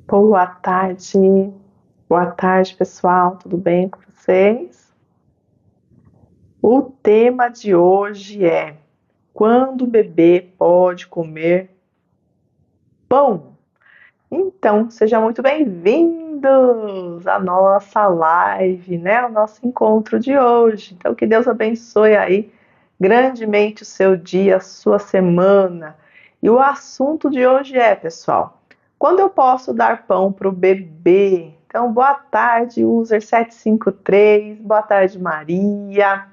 Boa tarde pessoal, tudo bem com vocês? O tema de hoje é: quando o bebê pode comer pão? Então, sejam muito bem-vindos à nossa live, né? O nosso encontro de hoje. Então, que Deus abençoe aí grandemente o seu dia, a sua semana. E o assunto de hoje é, pessoal, quando eu posso dar pão para o bebê? Então, boa tarde, user 753, boa tarde, Maria,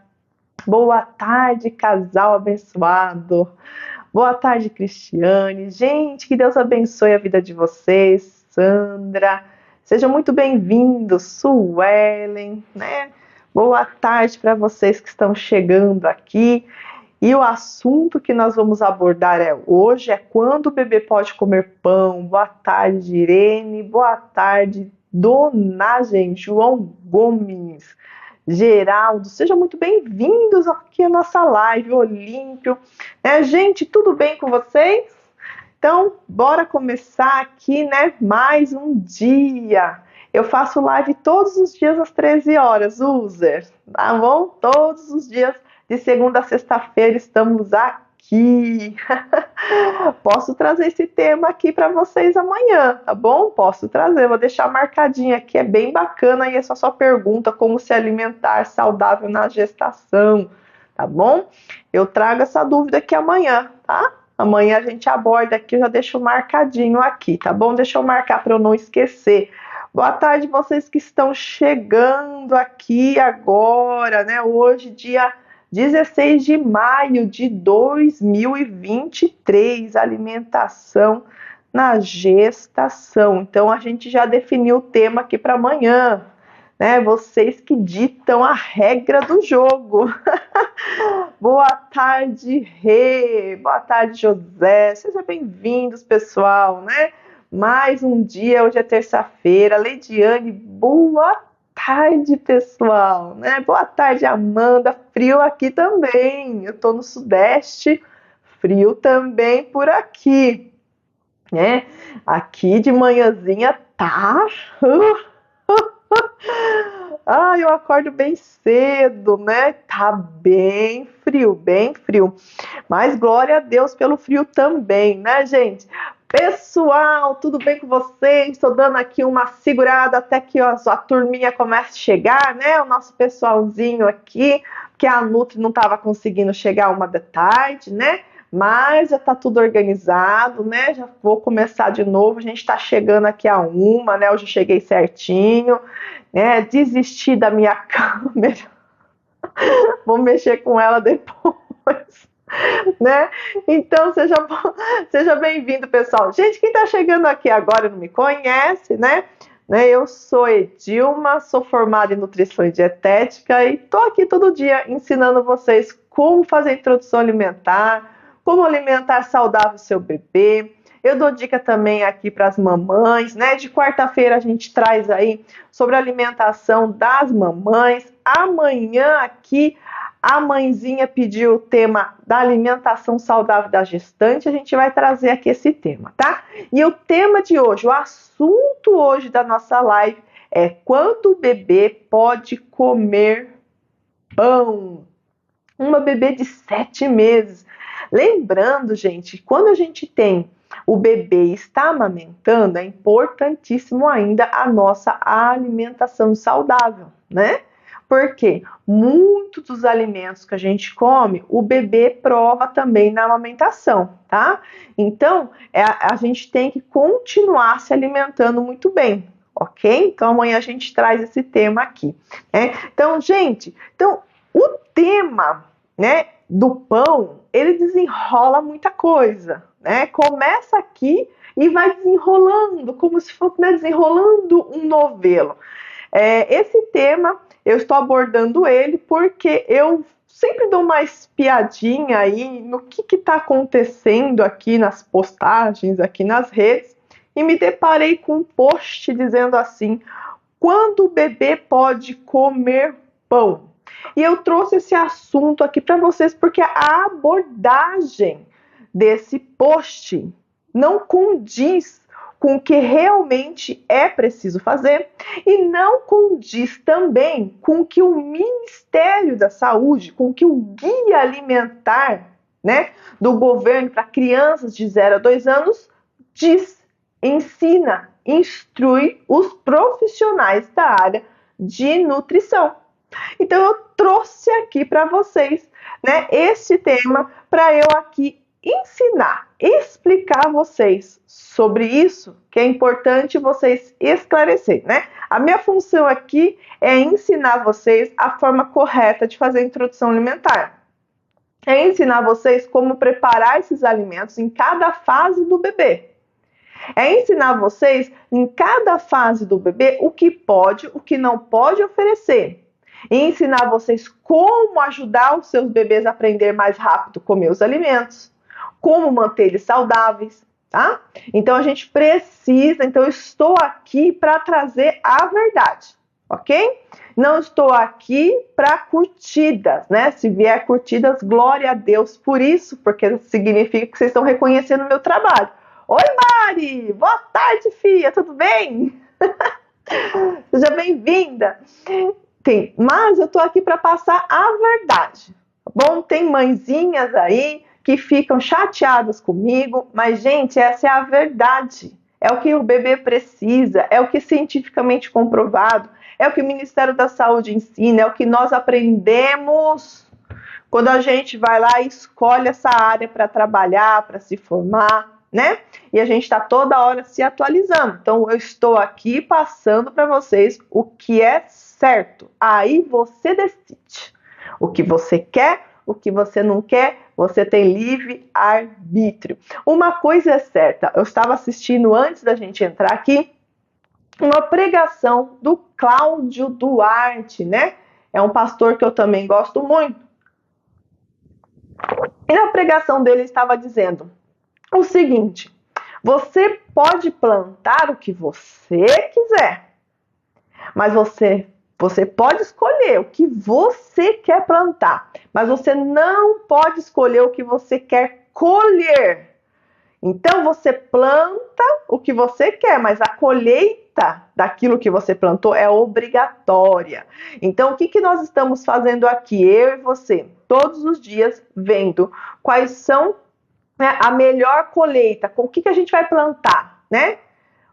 boa tarde, casal abençoado. Boa tarde, Cristiane. Gente, que Deus abençoe a vida de vocês. Sandra, sejam muito bem-vindos. Suelen, né? Boa tarde para vocês que estão chegando aqui. E o assunto que nós vamos abordar hoje é quando o bebê pode comer pão. Boa tarde, Irene. Boa tarde, Donagem, João Gomes. Geraldo, sejam muito bem-vindos aqui à nossa live, Olímpio. Gente, tudo bem com vocês? Então, bora começar aqui, né? Mais um dia. Eu faço live todos os dias às 13 horas, user, tá bom? Todos os dias, de segunda a sexta-feira, estamos aqui. Posso trazer esse tema aqui para vocês amanhã, tá bom? Posso trazer, vou deixar marcadinho aqui, é bem bacana e é só pergunta como se alimentar saudável na gestação, tá bom? Eu trago essa dúvida aqui amanhã, tá? Amanhã a gente aborda aqui, eu já deixo marcadinho aqui, tá bom? Deixa eu marcar para eu não esquecer. Boa tarde vocês que estão chegando aqui agora, né? Hoje, dia 16 de maio de 2023, alimentação na gestação. Então, a gente já definiu o tema aqui para amanhã, né? Vocês que ditam a regra do jogo. Boa tarde, Rê. Boa tarde, José. Sejam bem-vindos, pessoal, né? Mais um dia, hoje é terça-feira. Leidiane, boa tarde, pessoal, né? Boa tarde, Amanda. Frio aqui também. Eu tô no Sudeste, frio também por aqui, né? Aqui de manhãzinha tá. Ah, eu acordo bem cedo, né? Tá bem frio, bem frio. Mas glória a Deus pelo frio também, né, gente? Pessoal, tudo bem com vocês? Estou dando aqui uma segurada até que a turminha comece a chegar, né? O nosso pessoalzinho aqui, que a Nutri não estava conseguindo chegar 1 da tarde, né? Mas já está tudo organizado, né? Já vou começar de novo. A gente está chegando aqui a 1, né? Hoje eu cheguei certinho, né? Desisti da minha câmera. Vou mexer com ela depois. Né? Então, seja bem-vindo, pessoal. Gente, quem está chegando aqui agora não me conhece, né? Eu sou Edilma, sou formada em nutrição e dietética e tô aqui todo dia ensinando vocês como fazer introdução alimentar, como alimentar saudável o seu bebê. Eu dou dica também aqui para as mamães, né? De quarta-feira a gente traz aí sobre a alimentação das mamães. Amanhã aqui a mãezinha pediu o tema da alimentação saudável da gestante, a gente vai trazer aqui esse tema, tá? E o tema de hoje, o assunto hoje da nossa live é quando o bebê pode comer pão. Uma bebê de 7 meses. Lembrando, gente, quando a gente tem o bebê e está amamentando, é importantíssimo ainda a nossa alimentação saudável, né? Porque muitos dos alimentos que a gente come, o bebê prova também na amamentação, tá? Então, a gente tem que continuar se alimentando muito bem, ok? Então, amanhã a gente traz esse tema aqui, né? Então, gente, o tema, né, do pão, ele desenrola muita coisa, né? Começa aqui e vai desenrolando, como se fosse, né, desenrolando um novelo. Esse tema, eu estou abordando ele porque eu sempre dou uma espiadinha aí no que está acontecendo aqui nas postagens, aqui nas redes, e me deparei com um post dizendo assim: quando o bebê pode comer pão? E eu trouxe esse assunto aqui para vocês porque a abordagem desse post não condiz com o que realmente é preciso fazer e não condiz também com o que o Ministério da Saúde, com o que o Guia Alimentar, né, do governo para crianças de 0 a 2 anos diz, ensina, instrui os profissionais da área de nutrição. Então eu trouxe aqui para vocês, né, esse tema para eu aqui ensinar, explicar a vocês sobre isso, que é importante vocês esclarecerem, né? A minha função aqui é ensinar vocês a forma correta de fazer a introdução alimentar. É ensinar vocês como preparar esses alimentos em cada fase do bebê. É ensinar vocês, em cada fase do bebê, o que pode, o que não pode oferecer. E ensinar vocês como ajudar os seus bebês a aprender mais rápido a comer os alimentos, como manter eles saudáveis, tá? Então a gente precisa, então eu estou aqui para trazer a verdade, ok? Não estou aqui para curtidas, né? Se vier curtidas, glória a Deus por isso, porque significa que vocês estão reconhecendo o meu trabalho. Oi, Mari! Boa tarde, filha, tudo bem? Seja bem-vinda! Mas eu tô aqui para passar a verdade, tá bom? Tem mãezinhas aí que ficam chateadas comigo, mas, gente, essa é a verdade. É o que o bebê precisa, é o que é cientificamente comprovado, é o que o Ministério da Saúde ensina, é o que nós aprendemos quando a gente vai lá e escolhe essa área para trabalhar, para se formar, né? E a gente está toda hora se atualizando. Então, eu estou aqui passando para vocês o que é certo. Aí você decide o que você quer, o que você não quer, você tem livre arbítrio. Uma coisa é certa, eu estava assistindo antes da gente entrar aqui uma pregação do Cláudio Duarte, né? É um pastor que eu também gosto muito. E na pregação dele estava dizendo o seguinte: você pode plantar o que você quiser, mas você pode escolher o que você quer plantar, mas você não pode escolher o que você quer colher. Então você planta o que você quer, mas a colheita daquilo que você plantou é obrigatória. Então o que nós estamos fazendo aqui, eu e você, todos os dias vendo quais são, né, a melhor colheita, com o que a gente vai plantar, né?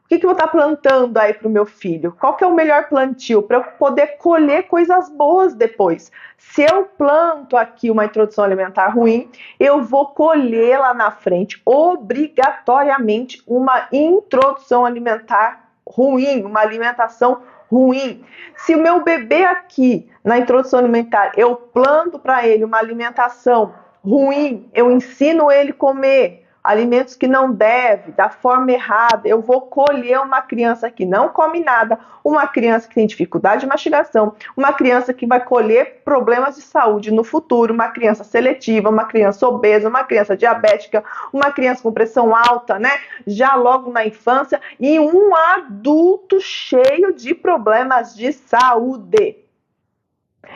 O que eu vou estar plantando aí para o meu filho? Qual que é o melhor plantio para eu poder colher coisas boas depois? Se eu planto aqui uma introdução alimentar ruim, eu vou colher lá na frente, obrigatoriamente, uma introdução alimentar ruim, uma alimentação ruim. Se o meu bebê aqui, na introdução alimentar, eu planto para ele uma alimentação ruim, eu ensino ele a comer alimentos que não deve, da forma errada, eu vou colher uma criança que não come nada, uma criança que tem dificuldade de mastigação, uma criança que vai colher problemas de saúde no futuro, uma criança seletiva, uma criança obesa, uma criança diabética, uma criança com pressão alta, né? Já logo na infância, e um adulto cheio de problemas de saúde.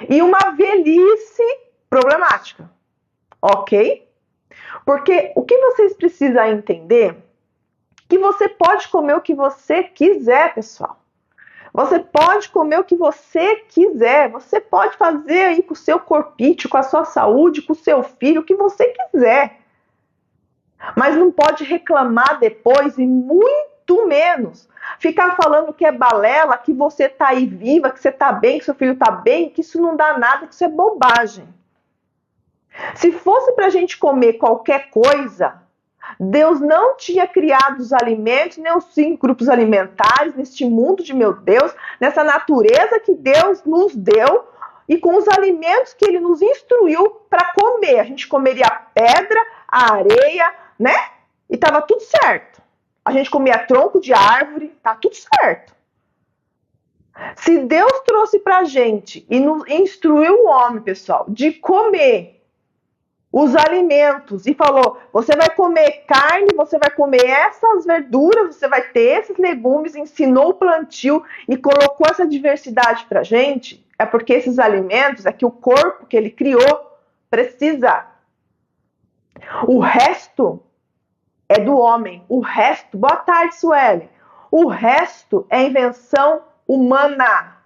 E uma velhice problemática, ok? Porque o que vocês precisam entender é que você pode comer o que você quiser, pessoal. Você pode comer o que você quiser. Você pode fazer aí com o seu corpício, com a sua saúde, com o seu filho, o que você quiser. Mas não pode reclamar depois e muito menos ficar falando que é balela, que você tá aí viva, que você tá bem, que seu filho tá bem, que isso não dá nada, que isso é bobagem. Se fosse para a gente comer qualquer coisa, Deus não tinha criado os alimentos, nem os 5 grupos alimentares, neste mundo de meu Deus, nessa natureza que Deus nos deu e com os alimentos que Ele nos instruiu para comer. A gente comeria a pedra, a areia, né? E estava tudo certo. A gente comia tronco de árvore, tá tudo certo. Se Deus trouxe para a gente e nos instruiu o homem, pessoal, de comer os alimentos e falou, você vai comer carne, você vai comer essas verduras, você vai ter esses legumes, ensinou o plantio e colocou essa diversidade pra gente, é porque esses alimentos é que o corpo que ele criou precisa. O resto é do homem. O resto, boa tarde, Sueli. O resto é invenção humana.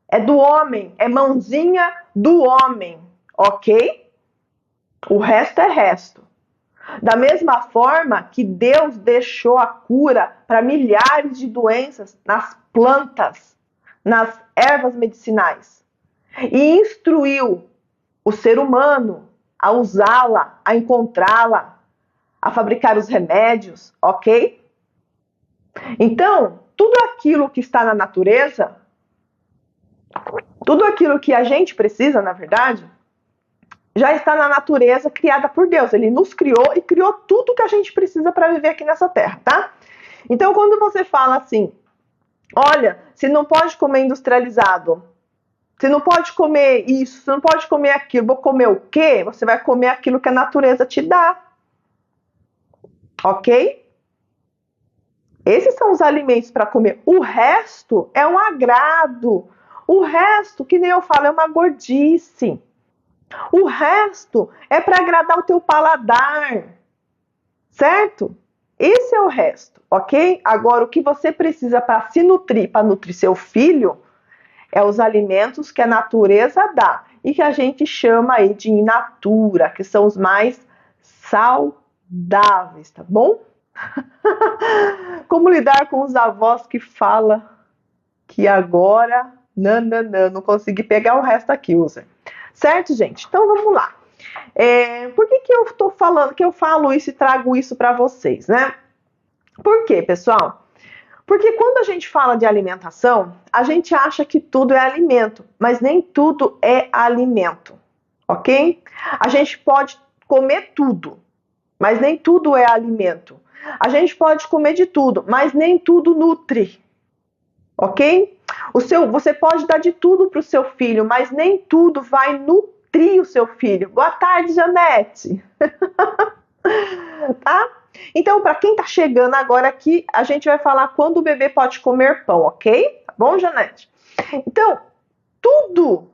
É do homem, é mãozinha do homem, ok? O resto é resto. Da mesma forma que Deus deixou a cura para milhares de doenças nas plantas, nas ervas medicinais, e instruiu o ser humano a usá-la, a encontrá-la, a fabricar os remédios, ok? Então, tudo aquilo que está na natureza, tudo aquilo que a gente precisa, na verdade, já está na natureza criada por Deus. Ele nos criou e criou tudo que a gente precisa para viver aqui nessa terra, tá? Então, quando você fala assim, olha, você não pode comer industrializado, você não pode comer isso, você não pode comer aquilo, vou comer o quê? Você vai comer aquilo que a natureza te dá, ok? Esses são os alimentos para comer. O resto é um agrado. O resto, que nem eu falo, é uma gordice. O resto é para agradar o teu paladar, certo? Esse é o resto, ok? Agora, o que você precisa para se nutrir, para nutrir seu filho, é os alimentos que a natureza dá e que a gente chama aí de in natura, que são os mais saudáveis, tá bom? Como lidar com os avós que falam que agora não consegui pegar o resto aqui, usa. Certo, gente? Então vamos lá. Por que eu estou falando, que eu falo isso e trago isso para vocês, né? Por quê, pessoal? Porque quando a gente fala de alimentação, a gente acha que tudo é alimento, mas nem tudo é alimento, ok? A gente pode comer tudo, mas nem tudo é alimento. A gente pode comer de tudo, mas nem tudo nutre, ok? Você pode dar de tudo para o seu filho, mas nem tudo vai nutrir o seu filho. Boa tarde, Janete. Tá? Então, para quem está chegando agora aqui, a gente vai falar quando o bebê pode comer pão, ok? Tá bom, Janete? Então, tudo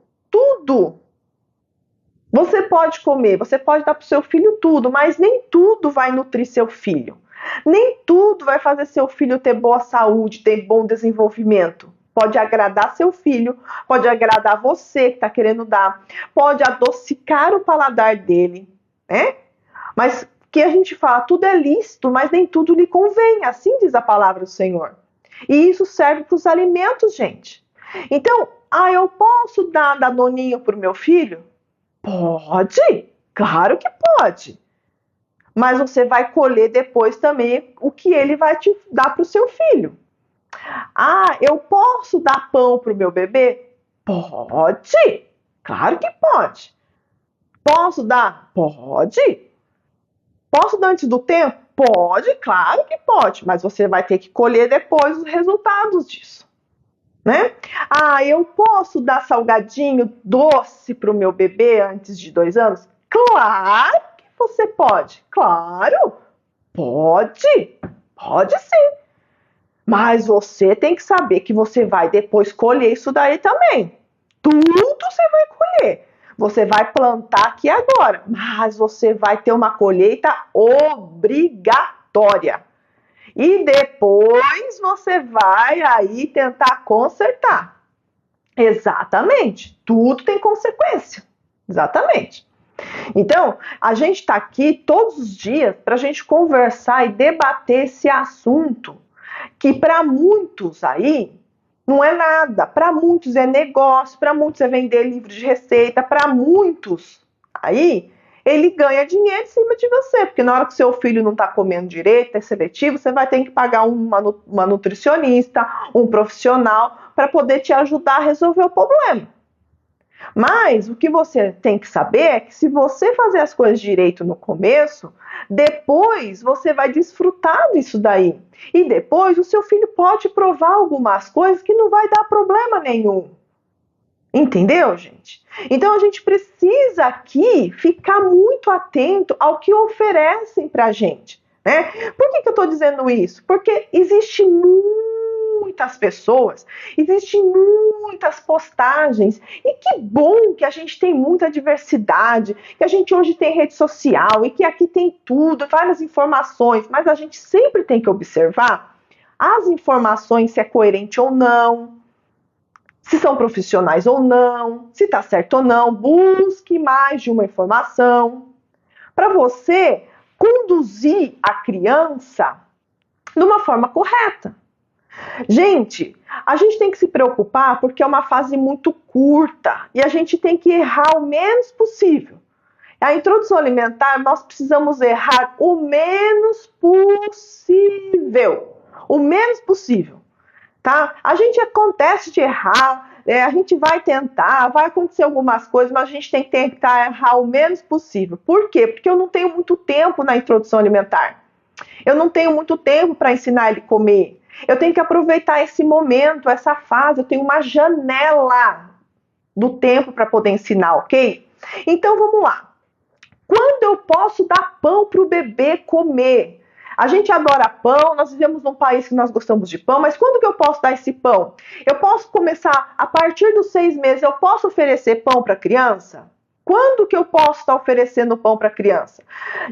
você pode comer, você pode dar para o seu filho tudo, mas nem tudo vai nutrir seu filho. Nem tudo vai fazer seu filho ter boa saúde, ter bom desenvolvimento. Pode agradar seu filho, pode agradar você que está querendo dar, pode adocicar o paladar dele, né? Mas que a gente fala, tudo é lícito, mas nem tudo lhe convém, assim diz a palavra do Senhor. E isso serve para os alimentos, gente. Então, eu posso dar danoninho para o meu filho? Pode, claro que pode. Mas você vai colher depois também o que ele vai te dar para o seu filho. Eu posso dar pão para o meu bebê? Pode, claro que pode. Posso dar? Pode. Posso dar antes do tempo? Pode, claro que pode. Mas você vai ter que colher depois os resultados disso, né? Eu posso dar salgadinho doce para o meu bebê antes de 2 anos? Claro que você pode. Claro, pode. Pode sim. Mas você tem que saber que você vai depois colher isso daí também. Tudo você vai colher. Você vai plantar aqui agora, mas você vai ter uma colheita obrigatória. E depois você vai aí tentar consertar. Exatamente. Tudo tem consequência. Exatamente. Então, a gente está aqui todos os dias para a gente conversar e debater esse assunto que para muitos aí não é nada, para muitos é negócio, para muitos é vender livro de receita, para muitos aí ele ganha dinheiro em cima de você, porque na hora que seu filho não está comendo direito, é seletivo, você vai ter que pagar uma nutricionista, um profissional para poder te ajudar a resolver o problema. Mas o que você tem que saber é que se você fazer as coisas direito no começo, depois você vai desfrutar disso daí. E depois o seu filho pode provar algumas coisas que não vai dar problema nenhum. Entendeu, gente? Então a gente precisa aqui ficar muito atento ao que oferecem pra gente, né? Por que eu tô dizendo isso? Porque existe muitas pessoas, existem muitas postagens, e que bom que a gente tem muita diversidade, que a gente hoje tem rede social e que aqui tem tudo, várias informações, mas a gente sempre tem que observar as informações, se é coerente ou não, se são profissionais ou não, se está certo ou não. Busque mais de uma informação para você conduzir a criança de uma forma correta. Gente, a gente tem que se preocupar porque é uma fase muito curta e a gente tem que errar o menos possível. A introdução alimentar, nós precisamos errar o menos possível. O menos possível. Tá? A gente acontece de errar, a gente vai tentar, vai acontecer algumas coisas, mas a gente tem que tentar errar o menos possível. Por quê? Porque eu não tenho muito tempo na introdução alimentar. Eu não tenho muito tempo para ensinar ele a comer. Eu tenho que aproveitar esse momento, essa fase, eu tenho uma janela do tempo para poder ensinar, ok? Então vamos lá. Quando eu posso dar pão para o bebê comer? A gente adora pão, nós vivemos num país que nós gostamos de pão, mas quando que eu posso dar esse pão? Eu posso começar, a partir dos 6 meses, eu posso oferecer pão para a criança? Quando que eu posso estar oferecendo pão para a criança?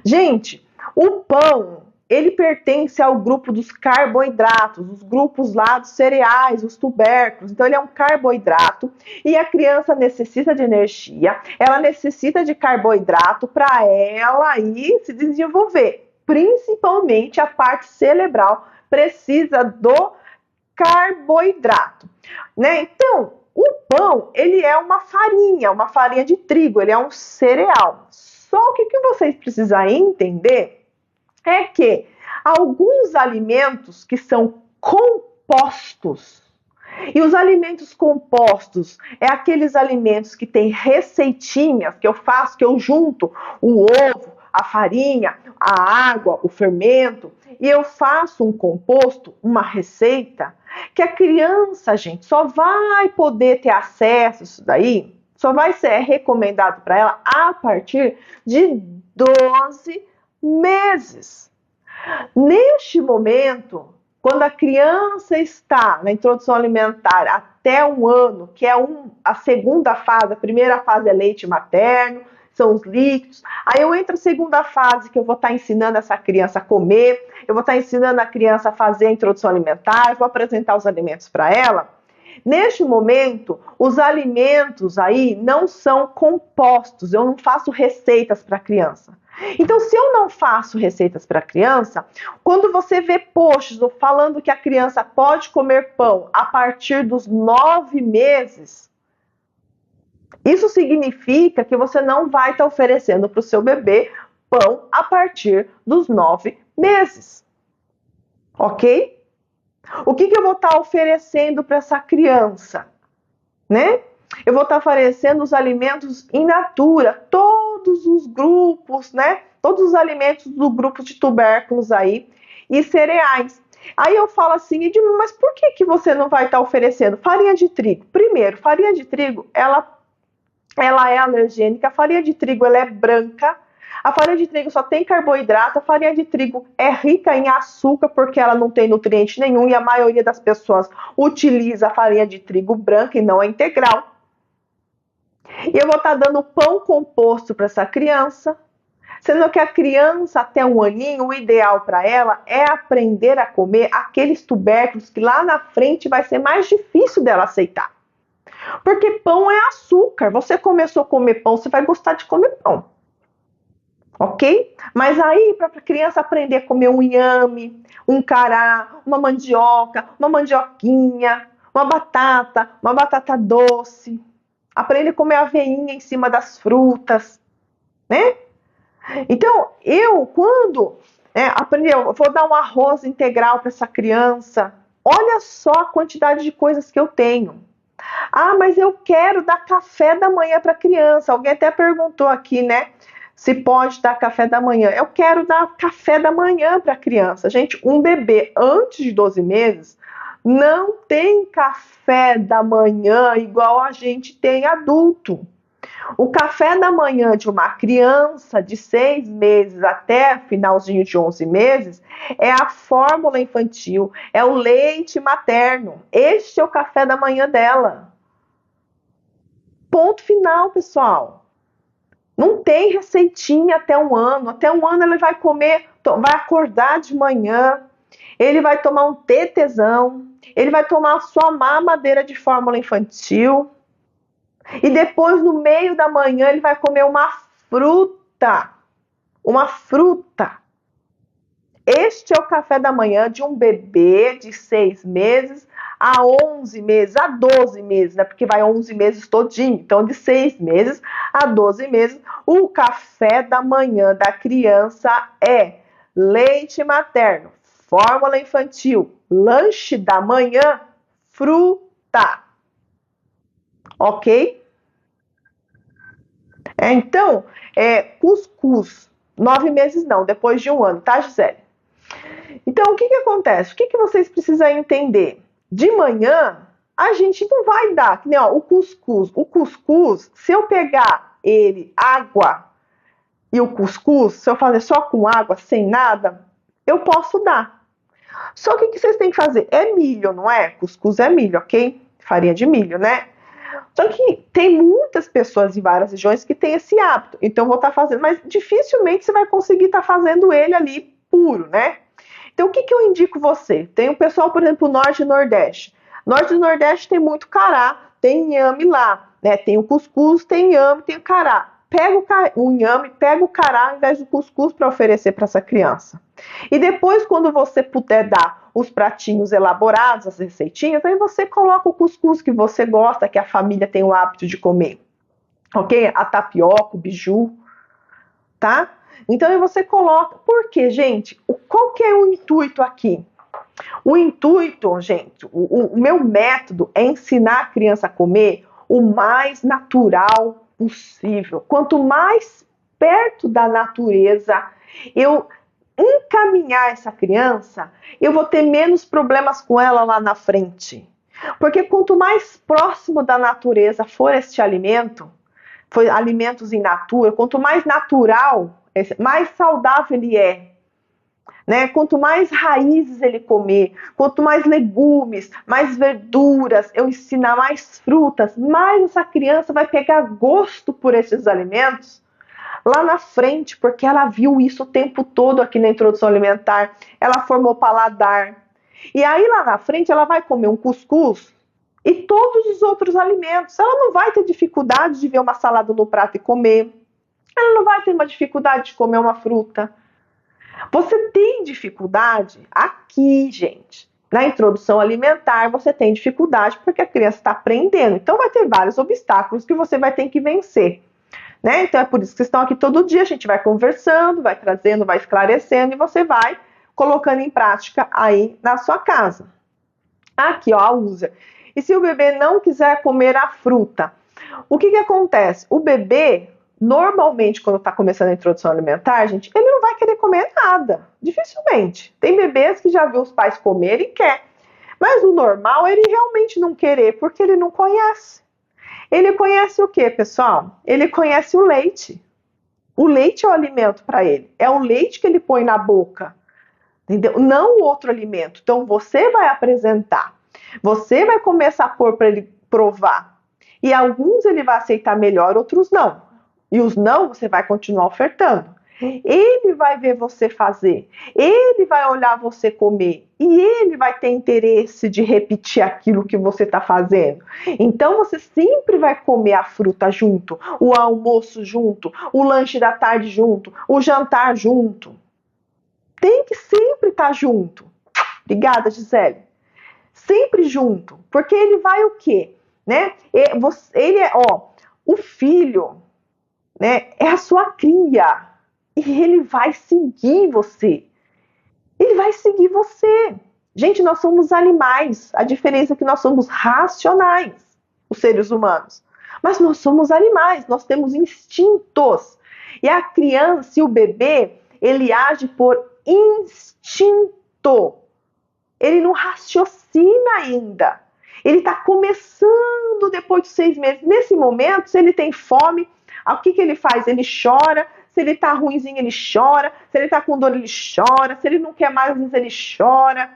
Gente, o pão, ele pertence ao grupo dos carboidratos, os grupos lá dos cereais, os tubérculos. Então, ele é um carboidrato e a criança necessita de energia, ela necessita de carboidrato para ela aí se desenvolver. Principalmente a parte cerebral precisa do carboidrato, né? Então, o pão, ele é uma farinha de trigo, ele é um cereal. Só o que vocês precisam entender é que alguns alimentos que são compostos, e os alimentos compostos é aqueles alimentos que tem receitinhas que eu faço, que eu junto o ovo, a farinha, a água, o fermento, e eu faço um composto, uma receita, que a criança, gente, só vai poder ter acesso a isso daí, só vai ser recomendado para ela a partir de 12 meses. Neste momento, quando a criança está na introdução alimentar até 1 ano, que é a segunda fase, a primeira fase é leite materno, são os líquidos. Aí eu entro na segunda fase, que eu vou estar ensinando essa criança a comer, eu vou estar ensinando a criança a fazer a introdução alimentar, vou apresentar os alimentos para ela. Neste momento, os alimentos aí não são compostos, eu não faço receitas para a criança. Então, se eu não faço receitas para a criança, quando você vê posts falando que a criança pode comer pão a partir dos 9 meses, isso significa que você não vai estar oferecendo para o seu bebê pão a partir dos 9 meses. Ok? O que eu vou estar oferecendo para essa criança? Né? Eu vou estar oferecendo os alimentos in natura, todos os grupos, né? Todos os alimentos do grupo de tubérculos aí e cereais. Aí eu falo assim, Edmil, mas por que você não vai estar oferecendo farinha de trigo? Primeiro, farinha de trigo, ela é alergênica, a farinha de trigo ela é branca, a farinha de trigo só tem carboidrato, a farinha de trigo é rica em açúcar porque ela não tem nutriente nenhum e a maioria das pessoas utiliza a farinha de trigo branca e não a integral. E eu vou estar dando pão composto para essa criança, sendo que a criança até 1 aninho, o ideal para ela é aprender a comer aqueles tubérculos que lá na frente vai ser mais difícil dela aceitar. Porque pão é açúcar. Você começou a comer pão, você vai gostar de comer pão. Ok? Mas aí, para a criança aprender a comer um inhame, um cará, uma mandioca, uma mandioquinha, uma batata doce, aprender a comer aveinha em cima das frutas, né? Então, quando eu vou dar um arroz integral para essa criança, olha só a quantidade de coisas que eu tenho. Ah, mas eu quero dar café da manhã para a criança. Alguém até perguntou aqui, né? Se pode dar café da manhã. Eu quero dar café da manhã para a criança. Gente, um bebê antes de 12 meses não tem café da manhã igual a gente tem adulto. O café da manhã de uma criança de 6 meses até finalzinho de 11 meses é a fórmula infantil, é o leite materno. Este é o café da manhã dela. Ponto final, pessoal. Não tem receitinha até 1 ano. Até 1 ano ele vai comer, vai acordar de manhã, ele vai tomar um tetezão, ele vai tomar sua mamadeira de fórmula infantil. E depois, no meio da manhã, ele vai comer uma fruta. Uma fruta. Este é o café da manhã de um bebê de 6 meses a 11 meses, a 12 meses, né? Porque vai 11 meses todinho. Então, de 6 meses a 12 meses, o café da manhã da criança é leite materno, fórmula infantil, lanche da manhã, fruta. Ok? Então, cuscuz. 9 meses não, depois de 1 ano, tá, Gisele? Então, o que acontece? O que vocês precisam entender? De manhã, a gente não vai dar, que nem ó, o cuscuz. O cuscuz, se eu pegar ele, água e o cuscuz, se eu fazer só com água, sem nada, eu posso dar. Só que o que vocês têm que fazer? É milho, não é? Cuscuz é milho, ok? Farinha de milho, né? Só que tem muitas pessoas em várias regiões que têm esse hábito. Então, vou estar fazendo, mas dificilmente você vai conseguir estar fazendo ele ali puro, né? Então, o que eu indico você? Tem o pessoal, por exemplo, Norte e Nordeste. Norte e Nordeste tem muito cará, tem inhame lá, né? Tem o cuscuz, tem inhame, tem o cará. Pega o inhame, pega o cará ao invés do cuscuz para oferecer para essa criança. E depois, quando você puder dar os pratinhos elaborados, as receitinhas, aí você coloca o cuscuz que você gosta, que a família tem o hábito de comer. Ok? A tapioca, o biju, tá? Então aí você coloca. Por quê, gente? Qual que é o intuito aqui? O intuito, gente, o meu método é ensinar a criança a comer o mais natural possível. Quanto mais perto da natureza eu encaminhar essa criança, eu vou ter menos problemas com ela lá na frente. Porque quanto mais próximo da natureza for este alimento, for alimentos in natura, quanto mais natural, mais saudável ele é. Né? Quanto mais raízes ele comer, quanto mais legumes, mais verduras, eu ensinar mais frutas, mais essa criança vai pegar gosto por esses alimentos lá na frente, porque ela viu isso o tempo todo aqui na introdução alimentar, ela formou paladar. E aí lá na frente ela vai comer um cuscuz e todos os outros alimentos. Ela não vai ter dificuldade de ver uma salada no prato e comer. Ela não vai ter uma dificuldade de comer uma fruta. Você tem dificuldade aqui, gente. Na introdução alimentar, você tem dificuldade porque a criança está aprendendo. Então, vai ter vários obstáculos que você vai ter que vencer. Né? Então, é por isso que vocês estão aqui todo dia. A gente vai conversando, vai trazendo, vai esclarecendo e você vai colocando em prática aí na sua casa. Aqui, ó, a usa. E se o bebê não quiser comer a fruta? O que acontece? O bebê, normalmente, quando está começando a introdução alimentar, gente, ele não vai querer comer nada. Dificilmente. Tem bebês que já viu os pais comerem e quer. Mas o normal é ele realmente não querer, porque ele não conhece. Ele conhece o que, pessoal? Ele conhece o leite. O leite é o alimento para ele. É o leite que ele põe na boca. Entendeu? Não o outro alimento. Então, você vai apresentar. Você vai começar a pôr para ele provar. E alguns ele vai aceitar melhor, outros não. E os não, você vai continuar ofertando. Ele vai ver você fazer. Ele vai olhar você comer. E ele vai ter interesse de repetir aquilo que você está fazendo. Então, você sempre vai comer a fruta junto, o almoço junto, o lanche da tarde junto, o jantar junto. Tem que sempre estar junto. Obrigada, Gisele. Sempre junto. Porque ele vai o quê? Né? Ele é, ó, o filho, né, é a sua cria. E ele vai seguir você. Ele vai seguir você. Gente, nós somos animais. A diferença é que nós somos racionais, os seres humanos. Mas nós somos animais, nós temos instintos. E a criança e o bebê, ele age por instinto. Ele não raciocina ainda. Ele está começando depois de 6 meses. Nesse momento, se ele tem fome, o que ele faz? Ele chora. Se ele está ruinzinho, ele chora. Se ele está com dor, ele chora. Se ele não quer mais, às vezes ele chora.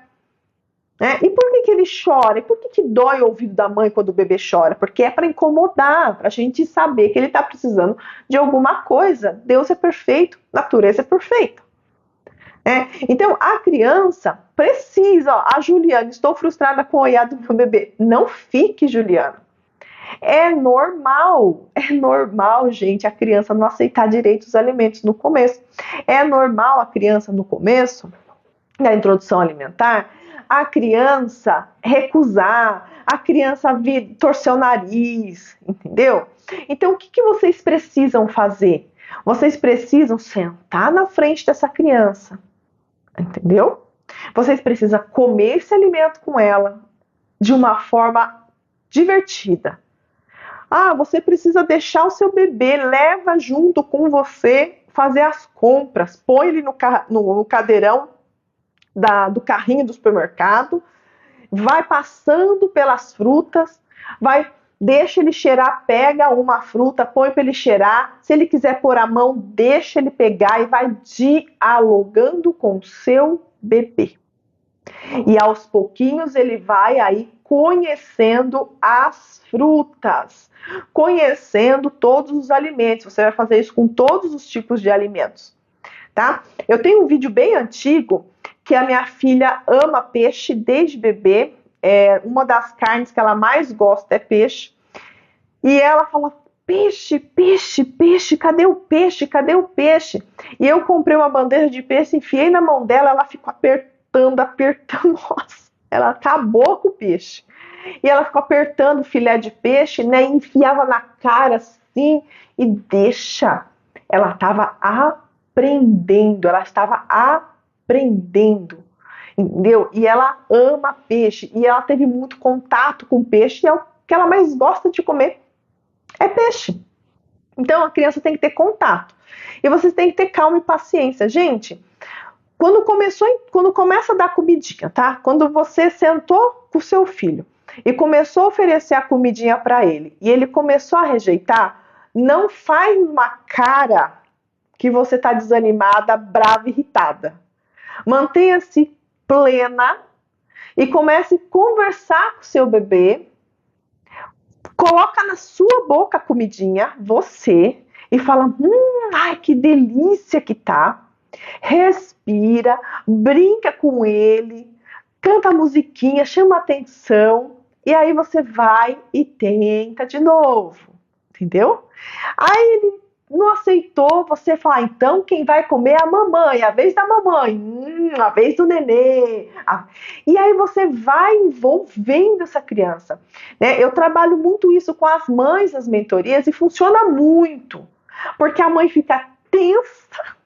E por que ele chora? E por que dói o ouvido da mãe quando o bebê chora? Porque é para incomodar, para a gente saber que ele está precisando de alguma coisa. Deus é perfeito, natureza é perfeita. Então, a criança precisa. A Juliana, estou frustrada com o olhar do meu bebê. Não fique, Juliana. É normal, gente, a criança não aceitar direito os alimentos no começo. É normal a criança no começo, na introdução alimentar, a criança recusar, a criança vir torcer o nariz, entendeu? Então, o que vocês precisam fazer? Vocês precisam sentar na frente dessa criança, entendeu? Vocês precisam comer esse alimento com ela de uma forma divertida. Você precisa deixar o seu bebê, leva junto com você fazer as compras, põe ele no cadeirão do carrinho do supermercado, vai passando pelas frutas, deixa ele cheirar, pega uma fruta, põe para ele cheirar, se ele quiser pôr a mão, deixa ele pegar e vai dialogando com o seu bebê. E aos pouquinhos ele vai aí conhecendo as frutas, conhecendo todos os alimentos. Você vai fazer isso com todos os tipos de alimentos, tá? Eu tenho um vídeo bem antigo que a minha filha ama peixe desde bebê. Uma das carnes que ela mais gosta é peixe. E ela fala, peixe, peixe, peixe, cadê o peixe, cadê o peixe? E eu comprei uma bandeja de peixe, enfiei na mão dela, ela ficou apertando, nossa, ela acabou com o peixe. E ela ficou apertando o filé de peixe, né, enfiava na cara assim, e deixa. Ela estava aprendendo, entendeu? E ela ama peixe, e ela teve muito contato com peixe, e é o que ela mais gosta de comer, é peixe. Então a criança tem que ter contato, e vocês têm que ter calma e paciência. Gente, quando começa a dar comidinha, tá? Quando você sentou com o seu filho e começou a oferecer a comidinha para ele, e ele começou a rejeitar, não faz uma cara que você está desanimada, brava, irritada. Mantenha-se plena e comece a conversar com o seu bebê. Coloca na sua boca a comidinha, você, e fala, ai, que delícia que tá. Respira, brinca com ele, canta a musiquinha, chama a atenção, e aí você vai e tenta de novo, entendeu? Aí ele não aceitou, você fala, então quem vai comer é a mamãe, a vez da mamãe, a vez do nenê. E aí você vai envolvendo essa criança, né? Eu trabalho muito isso com as mães nas mentorias e funciona muito, porque a mãe fica tensa,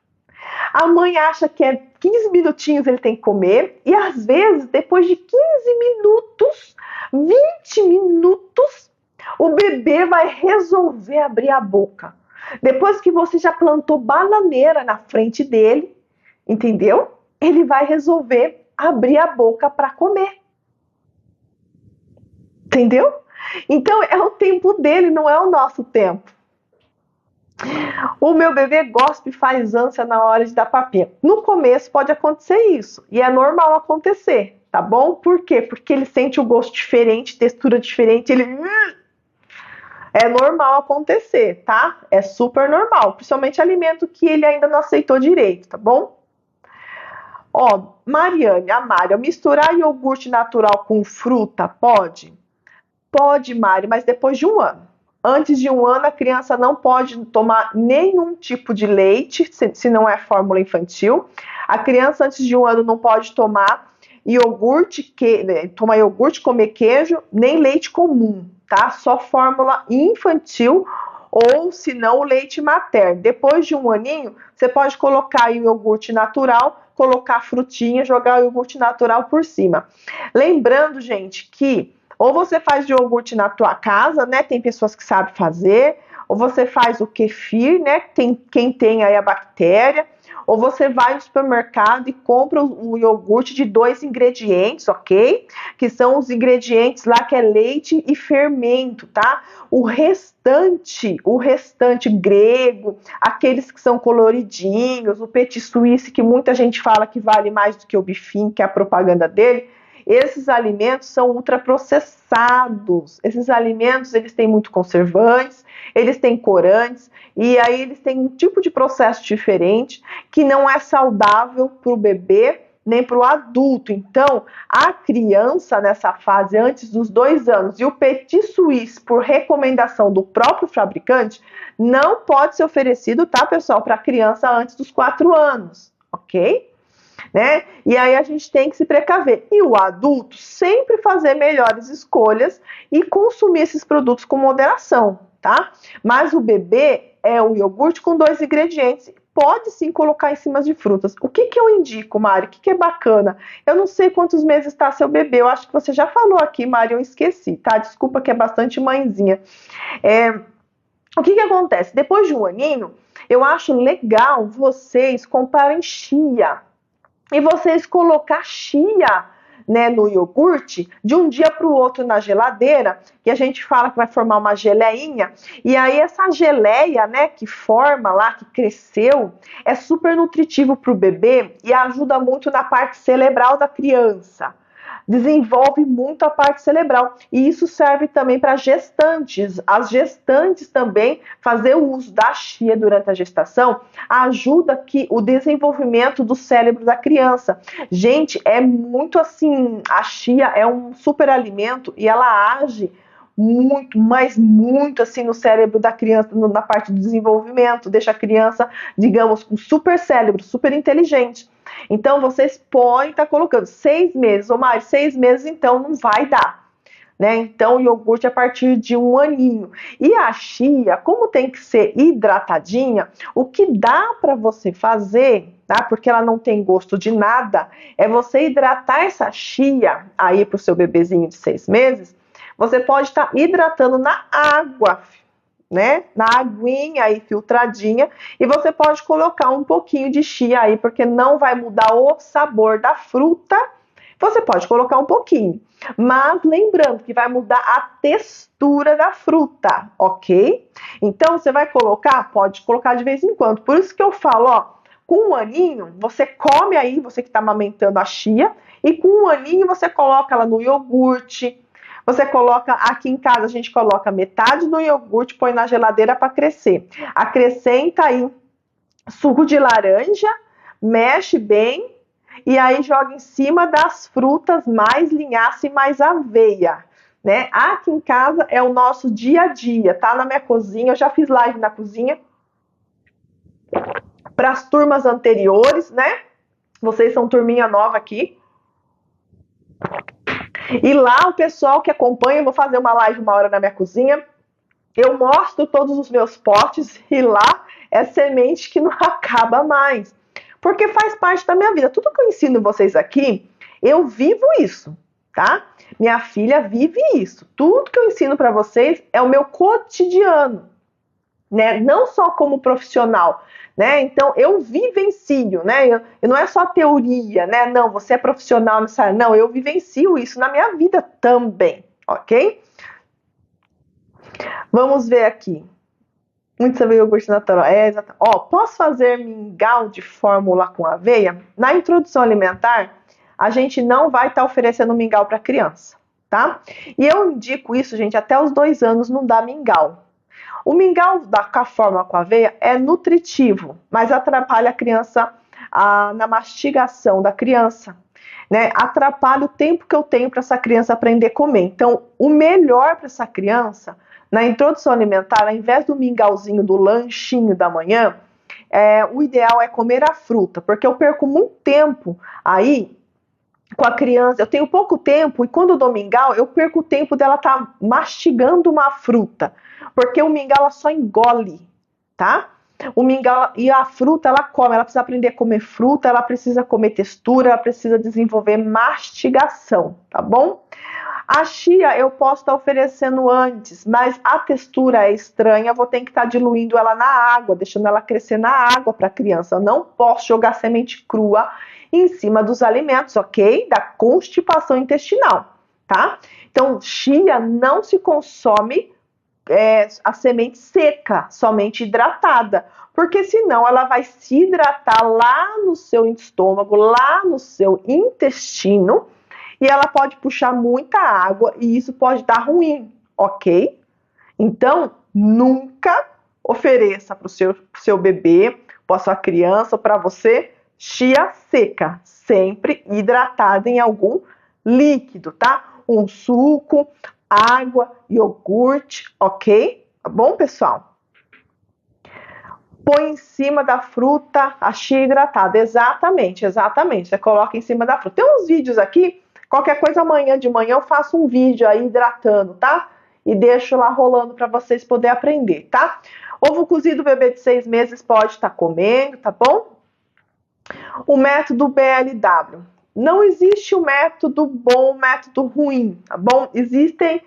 a mãe acha que 15 minutinhos ele tem que comer, e às vezes depois de 15 minutos, 20 minutos, o bebê vai resolver abrir a boca. Depois que você já plantou bananeira na frente dele, entendeu? Ele vai resolver abrir a boca para comer. Entendeu? Então é o tempo dele, não é o nosso tempo. O meu bebê gospe e faz ânsia na hora de dar papinha. No começo pode acontecer isso, e é normal acontecer, tá bom? Por quê? Porque ele sente o gosto diferente, textura diferente, ele... É normal acontecer, tá? É super normal, principalmente alimento que ele ainda não aceitou direito, tá bom? Ó, Mariane, a Mária, misturar iogurte natural com fruta, pode? Pode, Mari, mas depois de 1 ano. Antes de 1 ano, a criança não pode tomar nenhum tipo de leite, se não é fórmula infantil. A criança, antes de 1 ano, não pode tomar iogurte, comer queijo, nem leite comum, tá? Só fórmula infantil ou, se não, o leite materno. Depois de 1 aninho, você pode colocar aí o iogurte natural, colocar frutinha, jogar o iogurte natural por cima. Lembrando, gente, que ou você faz de iogurte na tua casa, né? Tem pessoas que sabem fazer. Ou você faz o kefir, né? Quem tem aí a bactéria. ou você vai no supermercado e compra o iogurte de 2 ingredientes, ok? Que são os ingredientes lá que é leite e fermento, tá? O restante grego, aqueles que são coloridinhos, o petit suisse que muita gente fala que vale mais do que o bifinho, que é a propaganda dele, esses alimentos são ultraprocessados. Esses alimentos, eles têm muito conservantes, eles têm corantes, e aí eles têm um tipo de processo diferente que não é saudável para o bebê nem para o adulto. Então, a criança nessa fase antes dos 2 anos e o petit suisse, por recomendação do próprio fabricante, não pode ser oferecido, tá, pessoal, para a criança antes dos 4 anos, ok? Né? E aí a gente tem que se precaver. E o adulto sempre fazer melhores escolhas e consumir esses produtos com moderação, tá? Mas o bebê é o iogurte com 2 ingredientes. Pode sim colocar em cima de frutas. O que eu indico, Mari? O que é bacana? Eu não sei quantos meses está seu bebê. Eu acho que você já falou aqui, Mari, eu esqueci, tá? Desculpa que é bastante mãezinha. O que acontece? Depois de 1 aninho, eu acho legal vocês comprarem chia. E vocês colocar chia, né, no iogurte, de um dia para o outro na geladeira, que a gente fala que vai formar uma geleinha, e aí essa geleia, né, que forma lá, que cresceu, é super nutritivo para o bebê e ajuda muito na parte cerebral da criança. Desenvolve muito a parte cerebral. E isso serve também para gestantes. As gestantes também, fazer o uso da chia durante a gestação, ajuda que o desenvolvimento do cérebro da criança. Gente, é muito assim, a chia é um super alimento e ela age muito, mas muito assim no cérebro da criança, na parte do desenvolvimento, deixa a criança, digamos, com super cérebro, super inteligente. Então, vocês podem estar colocando 6 meses ou mais, 6 meses, então não vai dar, né? Então, o iogurte a partir de 1 aninho. E a chia, como tem que ser hidratadinha, o que dá para você fazer, tá? Porque ela não tem gosto de nada, é você hidratar essa chia aí para o seu bebezinho de 6 meses. Você pode estar hidratando na água, né? Na aguinha aí filtradinha, e você pode colocar um pouquinho de chia aí, porque não vai mudar o sabor da fruta. Você pode colocar um pouquinho, mas lembrando que vai mudar a textura da fruta, ok? Então você vai colocar, pode colocar de vez em quando. Por isso que eu falo, ó, com 1 aninho, você come aí, você que está amamentando a chia, e com 1 aninho você coloca ela no iogurte. Você coloca, aqui em casa a gente coloca metade do iogurte, põe na geladeira para crescer. Acrescenta aí suco de laranja, mexe bem e aí joga em cima das frutas mais linhaça e mais aveia, né? Aqui em casa é o nosso dia a dia, tá? Na minha cozinha, eu já fiz live na cozinha para as turmas anteriores, né? Vocês são turminha nova aqui. E lá o pessoal que acompanha, eu vou fazer uma live 1 hora na minha cozinha, eu mostro todos os meus potes e lá é semente que não acaba mais. Porque faz parte da minha vida. Tudo que eu ensino vocês aqui, eu vivo isso, tá? Minha filha vive isso. Tudo que eu ensino para vocês é o meu cotidiano, né? Não só como profissional, né? Então eu vivencio, né? Eu não é só teoria, né? Não, você é profissional nessa área. Não, eu vivencio isso na minha vida também, ok? Vamos ver aqui. Muito saber iogurte natural. Exatamente. Ó, posso fazer mingau de fórmula com aveia? Na introdução alimentar, a gente não vai estar oferecendo mingau para criança, tá? E eu indico isso, gente, até os 2 anos não dá mingau. O mingau com a fórmula com aveia é nutritivo, mas atrapalha a criança na mastigação da criança, né? Atrapalha o tempo que eu tenho para essa criança aprender a comer. Então, o melhor para essa criança, na introdução alimentar, ao invés do mingauzinho do lanchinho da manhã, o ideal é comer a fruta, porque eu perco muito tempo aí com a criança, eu tenho pouco tempo, e quando eu dou mingau, eu perco o tempo dela estar mastigando uma fruta, porque o mingau ela só engole, tá? O mingau e a fruta ela come, ela precisa aprender a comer fruta, ela precisa comer textura, ela precisa desenvolver mastigação, tá bom? A chia eu posso estar oferecendo antes, mas a textura é estranha, vou ter que estar diluindo ela na água, deixando ela crescer na água para a criança. Eu não posso jogar semente crua em cima dos alimentos, ok? Da constipação intestinal, tá? Então, chia não se consome a semente seca, somente hidratada, porque senão ela vai se hidratar lá no seu estômago, lá no seu intestino, e ela pode puxar muita água e isso pode dar ruim, ok? Então, nunca ofereça para o seu bebê, para sua criança ou para você, chia seca, sempre hidratada em algum líquido, tá? Um suco, água, iogurte, ok? Tá bom, pessoal? Põe em cima da fruta a chia hidratada, exatamente, exatamente. Você coloca em cima da fruta. Tem uns vídeos aqui, qualquer coisa amanhã de manhã eu faço um vídeo aí hidratando, tá? E deixo lá rolando para vocês poderem aprender, tá? Ovo cozido, bebê de 6 meses pode estar comendo, tá bom? O método BLW. Não existe um método bom, um método ruim, tá bom? Existem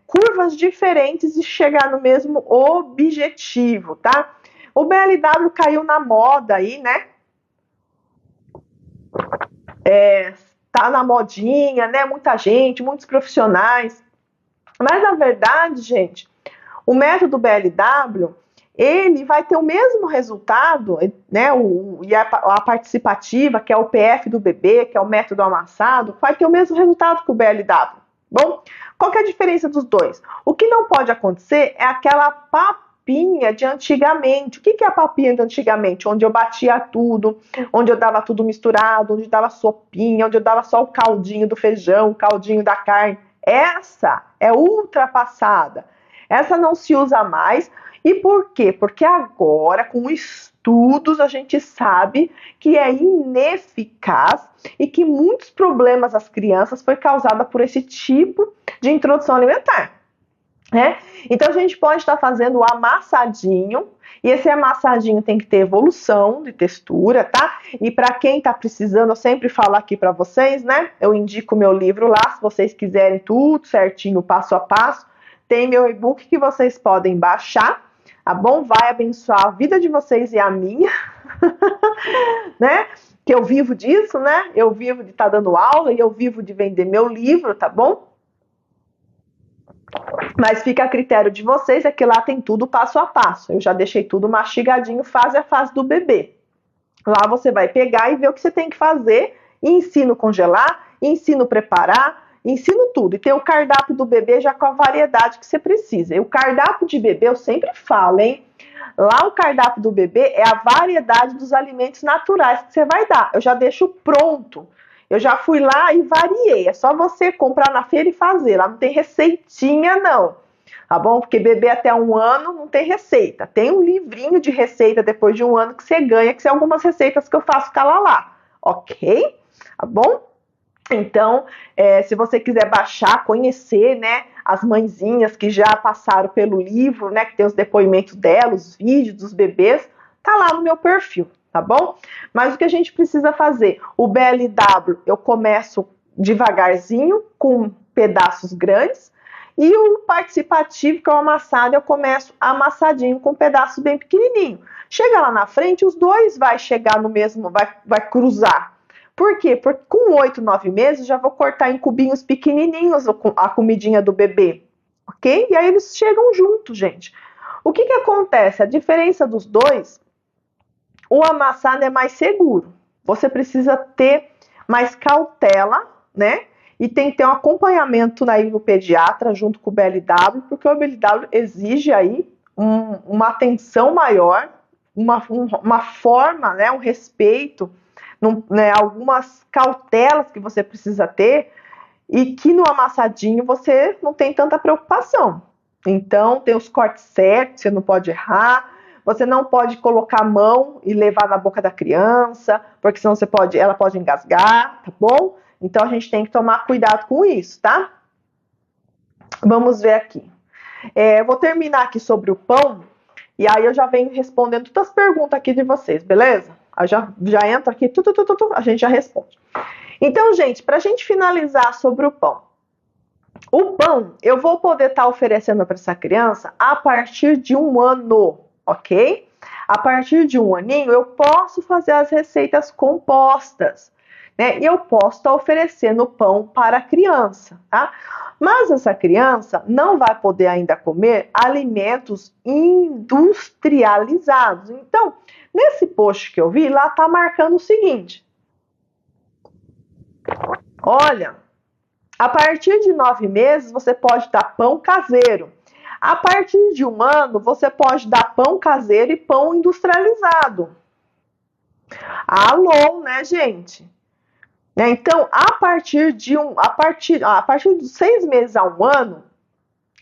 curvas diferentes de chegar no mesmo objetivo, tá? O BLW caiu na moda aí, né? Tá na modinha, né? Muita gente, muitos profissionais. Mas, na verdade, gente, o método BLW, ele vai ter o mesmo resultado, né? E a participativa, que é o PF do bebê, que é o método amassado, vai ter o mesmo resultado que o BLW. Bom, qual que é a diferença dos dois? O que não pode acontecer é aquela papinha de antigamente. O que é a papinha de antigamente? Onde eu batia tudo, onde eu dava tudo misturado, onde eu dava sopinha, onde eu dava só o caldinho do feijão, o caldinho da carne. Essa é ultrapassada. Essa não se usa mais. E por quê? Porque agora, com estudos, a gente sabe que é ineficaz e que muitos problemas às crianças foi causada por esse tipo de introdução alimentar. Né? Então, a gente pode estar fazendo o amassadinho, e esse amassadinho tem que ter evolução de textura, tá? E para quem tá precisando, eu sempre falo aqui para vocês, né? Eu indico meu livro lá, se vocês quiserem tudo certinho, passo a passo. Tem meu e-book que vocês podem baixar, tá bom? Vai abençoar a vida de vocês e a minha, né? Que eu vivo disso, né? Eu vivo de estar dando aula e eu vivo de vender meu livro, tá bom? Mas fica a critério de vocês, é que lá tem tudo passo a passo. Eu já deixei tudo mastigadinho, fase a fase do bebê. Lá você vai pegar e ver o que você tem que fazer, e ensino congelar, ensino preparar, ensino tudo. E tem o cardápio do bebê já com a variedade que você precisa. E o cardápio de bebê, eu sempre falo, hein? Lá o cardápio do bebê é a variedade dos alimentos naturais que você vai dar. Eu já deixo pronto. Eu já fui lá e variei. É só você comprar na feira e fazer. Lá não tem receitinha, não. Tá bom? Porque bebê até 1 ano não tem receita. Tem um livrinho de receita depois de 1 ano que você ganha, que são algumas receitas que eu faço calar lá. Ok? Tá bom? Então, se você quiser baixar, conhecer, né, as mãezinhas que já passaram pelo livro, né, que tem os depoimentos delas, os vídeos dos bebês, tá lá no meu perfil, tá bom? Mas o que a gente precisa fazer? O BLW eu começo devagarzinho, com pedaços grandes, e o participativo, que é o amassado, eu começo amassadinho, com pedaços bem pequenininho. Chega lá na frente, os dois vai chegar no mesmo, vai cruzar. Por quê? Porque com 8, 9 meses já vou cortar em cubinhos pequenininhos a comidinha do bebê, ok? E aí eles chegam juntos, gente. O que acontece? A diferença dos dois, o amassado é mais seguro. Você precisa ter mais cautela, né? E tem que ter um acompanhamento aí no pediatra junto com o BLW, porque o BLW exige aí uma atenção maior, uma forma, né? Um respeito, né, algumas cautelas que você precisa ter e que no amassadinho você não tem tanta preocupação. Então, tem os cortes certos, você não pode errar, você não pode colocar a mão e levar na boca da criança, porque senão ela pode engasgar, tá bom? Então, a gente tem que tomar cuidado com isso, tá? Vamos ver aqui. Eu vou terminar aqui sobre o pão, e aí eu já venho respondendo todas as perguntas aqui de vocês, beleza? Eu já entro aqui, a gente já responde. Então, gente, para a gente finalizar sobre o pão, O pão eu vou poder estar oferecendo para essa criança a partir de 1 ano, ok? A partir de 1 aninho eu posso fazer as receitas compostas, né? E eu posso estar oferecendo pão para a criança, tá? Mas essa criança não vai poder ainda comer alimentos industrializados. Então, nesse post que eu vi, lá tá marcando o seguinte: olha, a partir de 9 meses, você pode dar pão caseiro. A partir de 1 ano, você pode dar pão caseiro e pão industrializado. Alô, né, gente? Né? Então, a partir dos 6 meses a 1 ano,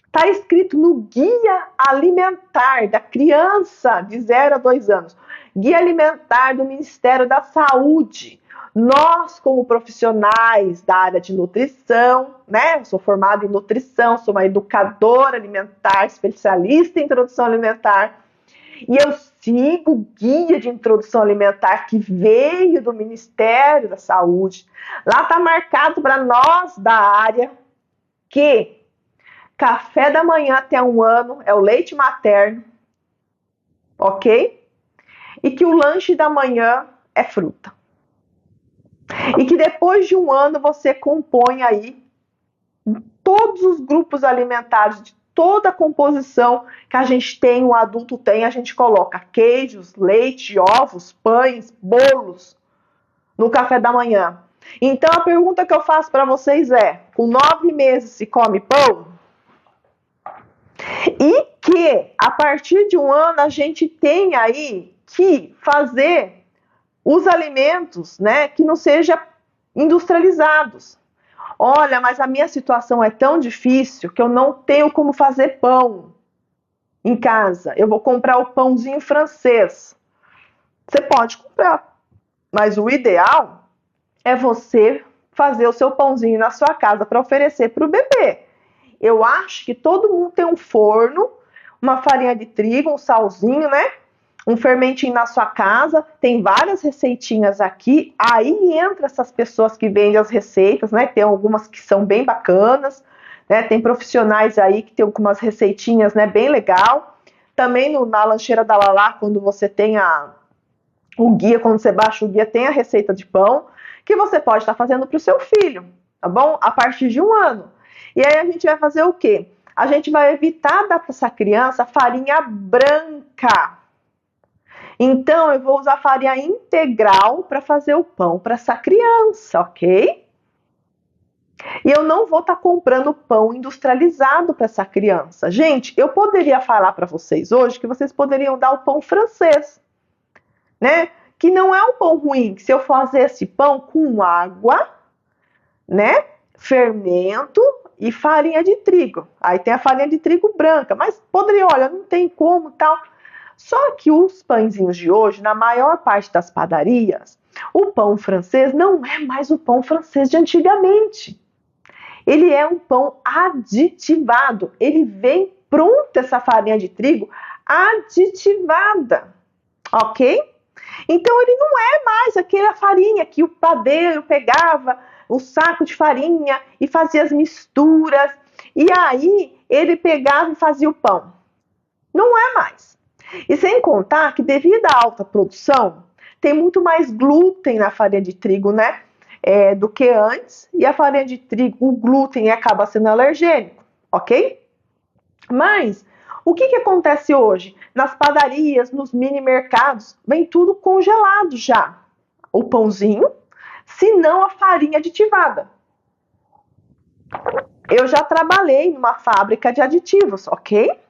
está escrito no Guia Alimentar da criança de 0 a 2 anos. Guia Alimentar do Ministério da Saúde. Nós, como profissionais da área de nutrição, né? Eu sou formada em nutrição, sou uma educadora alimentar, especialista em introdução alimentar. E eu sigo o guia de introdução alimentar que veio do Ministério da Saúde. Lá está marcado para nós da área que café da manhã até 1 ano é o leite materno, ok? E que o lanche da manhã é fruta. E que depois de 1 ano você compõe aí todos os grupos alimentares de toda a composição que a gente tem, o adulto tem, a gente coloca queijos, leite, ovos, pães, bolos no café da manhã. Então a pergunta que eu faço para vocês é: com 9 meses se come pão? E que a partir de 1 ano a gente tem aí que fazer os alimentos, né, que não sejam industrializados. Olha, mas a minha situação é tão difícil que eu não tenho como fazer pão em casa. Eu vou comprar o pãozinho francês. Você pode comprar, mas o ideal é você fazer o seu pãozinho na sua casa para oferecer para o bebê. Eu acho que todo mundo tem um forno, uma farinha de trigo, um salzinho, né? Um fermentinho na sua casa. Tem várias receitinhas aqui. Aí entra essas pessoas que vendem as receitas, né? Tem algumas que são bem bacanas, né? Tem profissionais aí que tem algumas receitinhas, né? Bem legal. Também na lancheira da Lalá, quando você tem o guia, quando você baixa o guia, tem a receita de pão que você pode estar fazendo para o seu filho, tá bom? A partir de 1 ano. E aí a gente vai fazer o quê? A gente vai evitar dar para essa criança farinha branca. Então, eu vou usar farinha integral para fazer o pão para essa criança, ok? E eu não vou estar comprando pão industrializado para essa criança. Gente, eu poderia falar para vocês hoje que vocês poderiam dar o pão francês, né? Que não é um pão ruim. Se eu fazer esse pão com água, né? Fermento e farinha de trigo. Aí tem a farinha de trigo branca, mas poderia, olha, não tem como, tal. Só que os pãezinhos de hoje, na maior parte das padarias, o pão francês não é mais o pão francês de antigamente. Ele é um pão aditivado. Ele vem pronta, essa farinha de trigo aditivada, ok? Então ele não é mais aquela farinha que o padeiro pegava o saco de farinha e fazia as misturas, e aí ele pegava e fazia o pão. Não é mais. E sem contar que devido à alta produção, tem muito mais glúten na farinha de trigo, né? Do que antes. E a farinha de trigo, o glúten acaba sendo alergênico, ok? Mas o que acontece hoje? Nas padarias, nos mini mercados, vem tudo congelado já. O pãozinho, se não a farinha aditivada. Eu já trabalhei numa fábrica de aditivos, ok?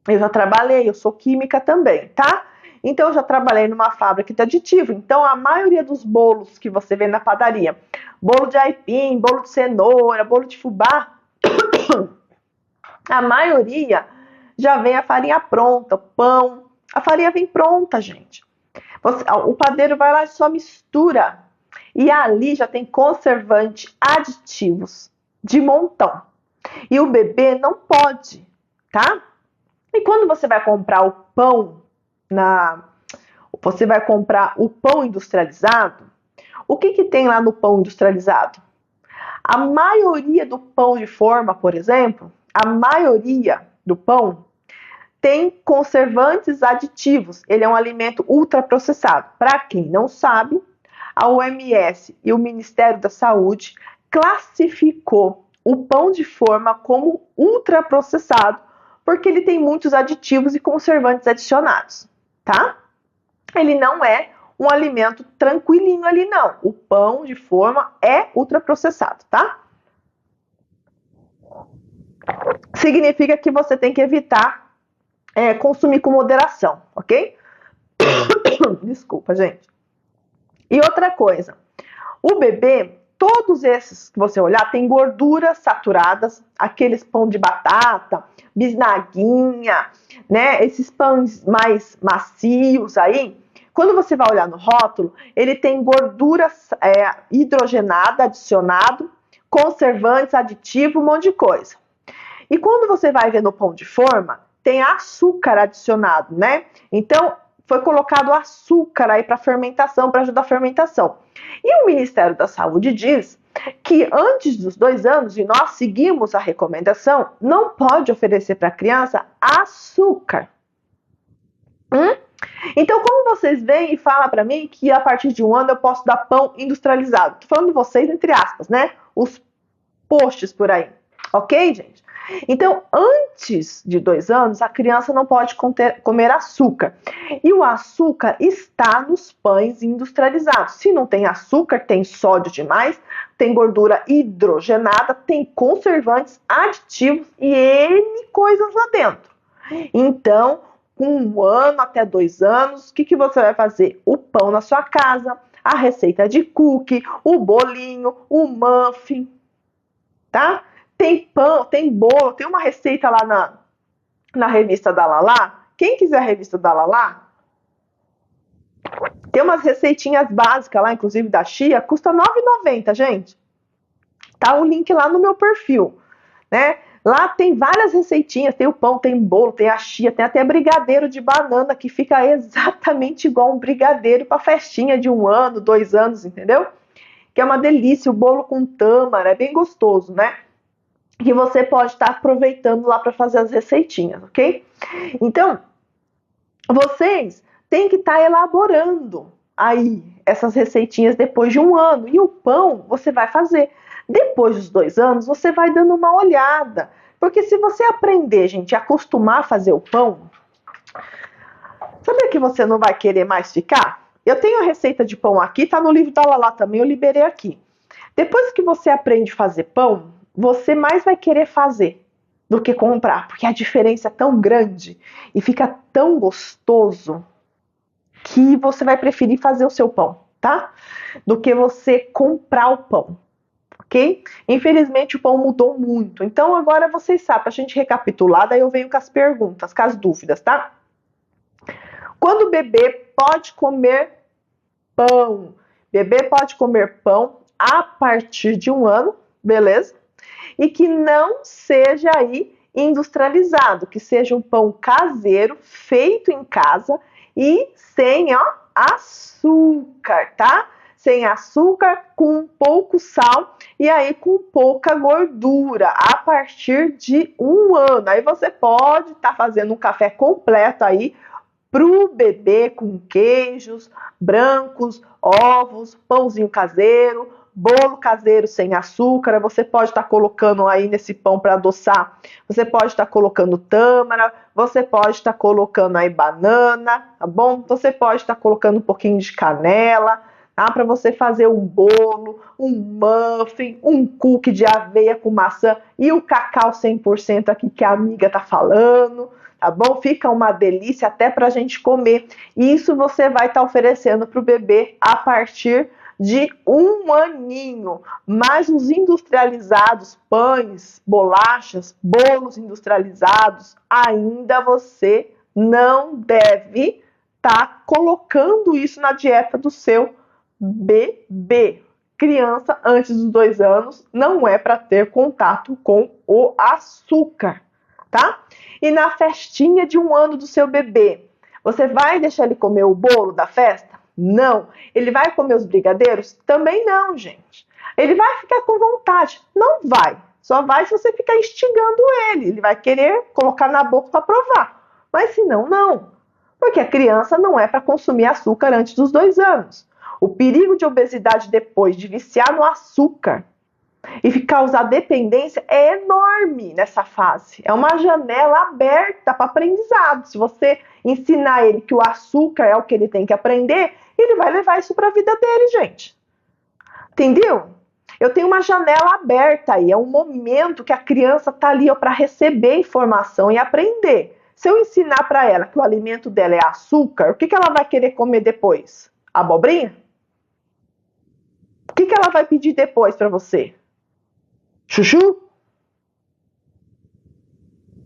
Eu já trabalhei, eu sou química também, tá? Então, eu já trabalhei numa fábrica de aditivo. Então, a maioria dos bolos que você vê na padaria, bolo de aipim, bolo de cenoura, bolo de fubá, a maioria já vem a farinha pronta, o pão. A farinha vem pronta, gente. O padeiro vai lá e só mistura. E ali já tem conservante, aditivos de montão. E o bebê não pode, tá? E quando você vai comprar o pão você vai comprar o pão industrializado, o que tem lá no pão industrializado? A maioria do pão de forma, por exemplo, a maioria do pão tem conservantes aditivos. Ele é um alimento ultraprocessado. Para quem não sabe, a OMS e o Ministério da Saúde classificou o pão de forma como ultraprocessado, porque ele tem muitos aditivos e conservantes adicionados, tá? Ele não é um alimento tranquilinho ali, não. O pão de forma é ultraprocessado, tá? Significa que você tem que evitar consumir com moderação, ok? Desculpa, gente. E outra coisa, o bebê, todos esses que você olhar, tem gorduras saturadas, aqueles pão de batata, bisnaguinha, né? Esses pães mais macios aí, quando você vai olhar no rótulo, ele tem gordura hidrogenada adicionado, conservantes, aditivo, um monte de coisa. E quando você vai ver no pão de forma, tem açúcar adicionado, né? Então, foi colocado açúcar aí para fermentação, para ajudar a fermentação. E o Ministério da Saúde diz que antes dos 2 anos, e nós seguimos a recomendação, não pode oferecer para a criança açúcar. Então, como vocês veem e falam para mim que a partir de 1 ano eu posso dar pão industrializado? Tô falando de vocês, entre aspas, né? Os posts por aí. Ok, gente? Então, antes de 2 anos, a criança não pode comer açúcar. E o açúcar está nos pães industrializados. Se não tem açúcar, tem sódio demais, tem gordura hidrogenada, tem conservantes, aditivos e N coisas lá dentro. Então, com 1 ano até 2 anos, o que você vai fazer? O pão na sua casa, a receita de cookie, o bolinho, o muffin, tá? Tem pão, tem bolo, tem uma receita lá na revista da Lalá. Quem quiser a revista da Lalá, tem umas receitinhas básicas lá, inclusive da chia, custa R$ 9,90, gente. Tá o link lá no meu perfil, né? Lá tem várias receitinhas, tem o pão, tem bolo, tem a chia, tem até brigadeiro de banana, que fica exatamente igual um brigadeiro para festinha de 1 ano, 2 anos, entendeu? Que é uma delícia, o bolo com tâmara, é bem gostoso, né? Que você pode estar aproveitando lá para fazer as receitinhas, ok? Então, vocês têm que estar elaborando aí essas receitinhas depois de 1 ano. E o pão você vai fazer. Depois dos 2 anos, você vai dando uma olhada. Porque se você aprender, gente, a acostumar a fazer o pão, sabe que você não vai querer mais ficar? Eu tenho a receita de pão aqui, tá no livro da Lalá também, eu liberei aqui. Depois que você aprende a fazer pão, você mais vai querer fazer do que comprar, porque a diferença é tão grande e fica tão gostoso que você vai preferir fazer o seu pão, tá? Do que você comprar o pão, ok? Infelizmente o pão mudou muito, então agora vocês sabem, pra gente recapitular, daí eu venho com as perguntas, com as dúvidas, tá? Quando o bebê pode comer pão? Bebê pode comer pão a partir de 1 ano, beleza? E que não seja aí industrializado, que seja um pão caseiro, feito em casa e sem açúcar, tá? Sem açúcar, com pouco sal e aí com pouca gordura, a partir de 1 ano. Aí você pode estar fazendo um café completo aí pro bebê com queijos brancos, ovos, pãozinho caseiro, bolo caseiro sem açúcar. Você pode estar colocando aí nesse pão para adoçar, você pode estar colocando tâmara, você pode estar colocando aí banana, tá bom? Você pode estar colocando um pouquinho de canela, tá? Para você fazer um bolo, um muffin, um cookie de aveia com maçã e o cacau 100% aqui que a amiga tá falando, tá bom? Fica uma delícia até pra gente comer. Isso você vai estar oferecendo pro bebê a partir de 1 aninho, mas os industrializados, pães, bolachas, bolos industrializados, ainda você não deve estar colocando isso na dieta do seu bebê. Criança antes dos 2 anos não é para ter contato com o açúcar, tá? E na festinha de 1 ano do seu bebê, você vai deixar ele comer o bolo da festa? Não. Ele vai comer os brigadeiros? Também não, gente. Ele vai ficar com vontade? Não vai. Só vai se você ficar instigando ele. Ele vai querer colocar na boca para provar. Mas se não, não. Porque a criança não é para consumir açúcar antes dos 2 anos. O perigo de obesidade depois de viciar no açúcar e causar dependência é enorme nessa fase. É uma janela aberta para aprendizado. Se você ensinar ele que o açúcar é o que ele tem que aprender, ele vai levar isso para a vida dele, gente. Entendeu? Eu tenho uma janela aberta aí. É um momento que a criança está ali para receber informação e aprender. Se eu ensinar para ela que o alimento dela é açúcar, o que ela vai querer comer depois? Abobrinha? O que ela vai pedir depois para você? Chuchu?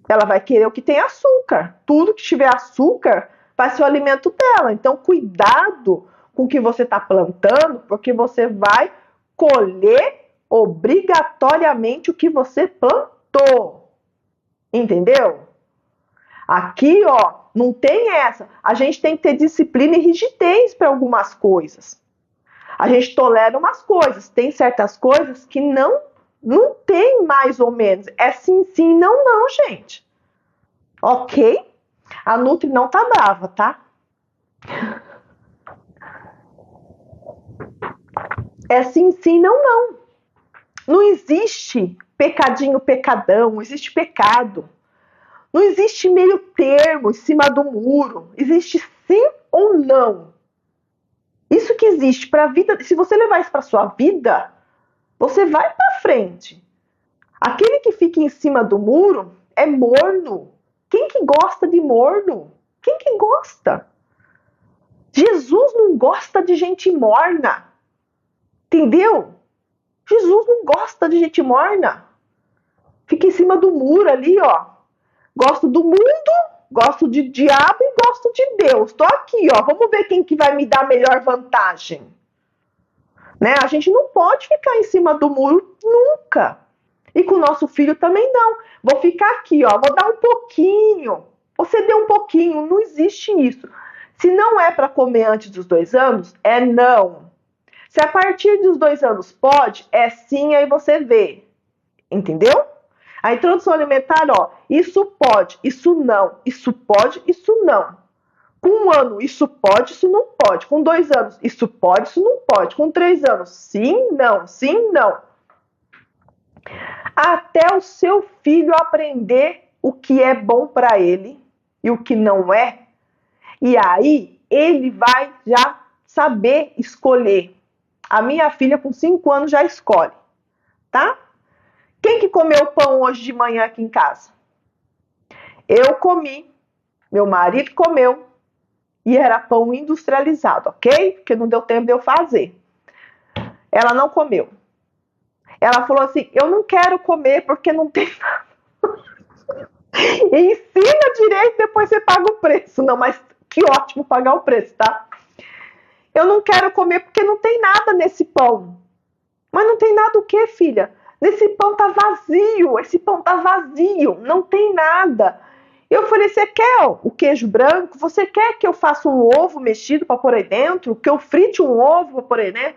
Ela vai querer o que tem açúcar. Tudo que tiver açúcar vai ser o alimento dela. Então, cuidado com o que você está plantando, porque você vai colher obrigatoriamente o que você plantou. Entendeu? Aqui, ó, não tem essa. A gente tem que ter disciplina e rigidez para algumas coisas. A gente tolera umas coisas. Tem certas coisas que não tem mais ou menos. É sim, sim, não, não, gente. Ok? A Nutri não tá brava, tá? É sim, sim, não, não. Não existe pecadinho, pecadão. Não existe pecado. Não existe meio termo em cima do muro. Existe sim ou não. Isso que existe para a vida. Se você levar isso para sua vida, você vai para frente. Aquele que fica em cima do muro é morno. Quem que gosta de morno? Quem que gosta? Jesus não gosta de gente morna. Entendeu? Jesus não gosta de gente morna. Fica em cima do muro ali, ó. Gosto do mundo, gosto de diabo e gosto de Deus. Tô aqui, ó. Vamos ver quem que vai me dar a melhor vantagem. Né? A gente não pode ficar em cima do muro nunca. E com o nosso filho também não. Vou ficar aqui, ó. Vou dar um pouquinho. Você deu um pouquinho. Não existe isso. Se não é para comer antes dos 2 anos, é não. Se a partir dos 2 anos pode, é sim, aí você vê. Entendeu? A introdução alimentar, ó, isso pode, isso não, isso pode, isso não. Com 1 ano, isso pode, isso não pode. Com 2 anos, isso pode, isso não pode. Com 3 anos, sim, não. Até o seu filho aprender o que é bom para ele e o que não é. E aí, ele vai já saber escolher. A minha filha, com 5 anos, já escolhe, tá? Quem que comeu pão hoje de manhã aqui em casa? Eu comi, meu marido comeu, e era pão industrializado, ok? Porque não deu tempo de eu fazer. Ela não comeu. Ela falou assim, eu não quero comer porque não tem nada. Ensina direito, depois você paga o preço. Não, mas que ótimo pagar o preço, tá? Eu não quero comer porque não tem nada nesse pão. Mas não tem nada o quê, filha? Nesse pão tá vazio, esse pão tá vazio, não tem nada. Eu falei, você quer o queijo branco? Você quer que eu faça um ovo mexido para pôr aí dentro? Que eu frite um ovo para pôr aí dentro?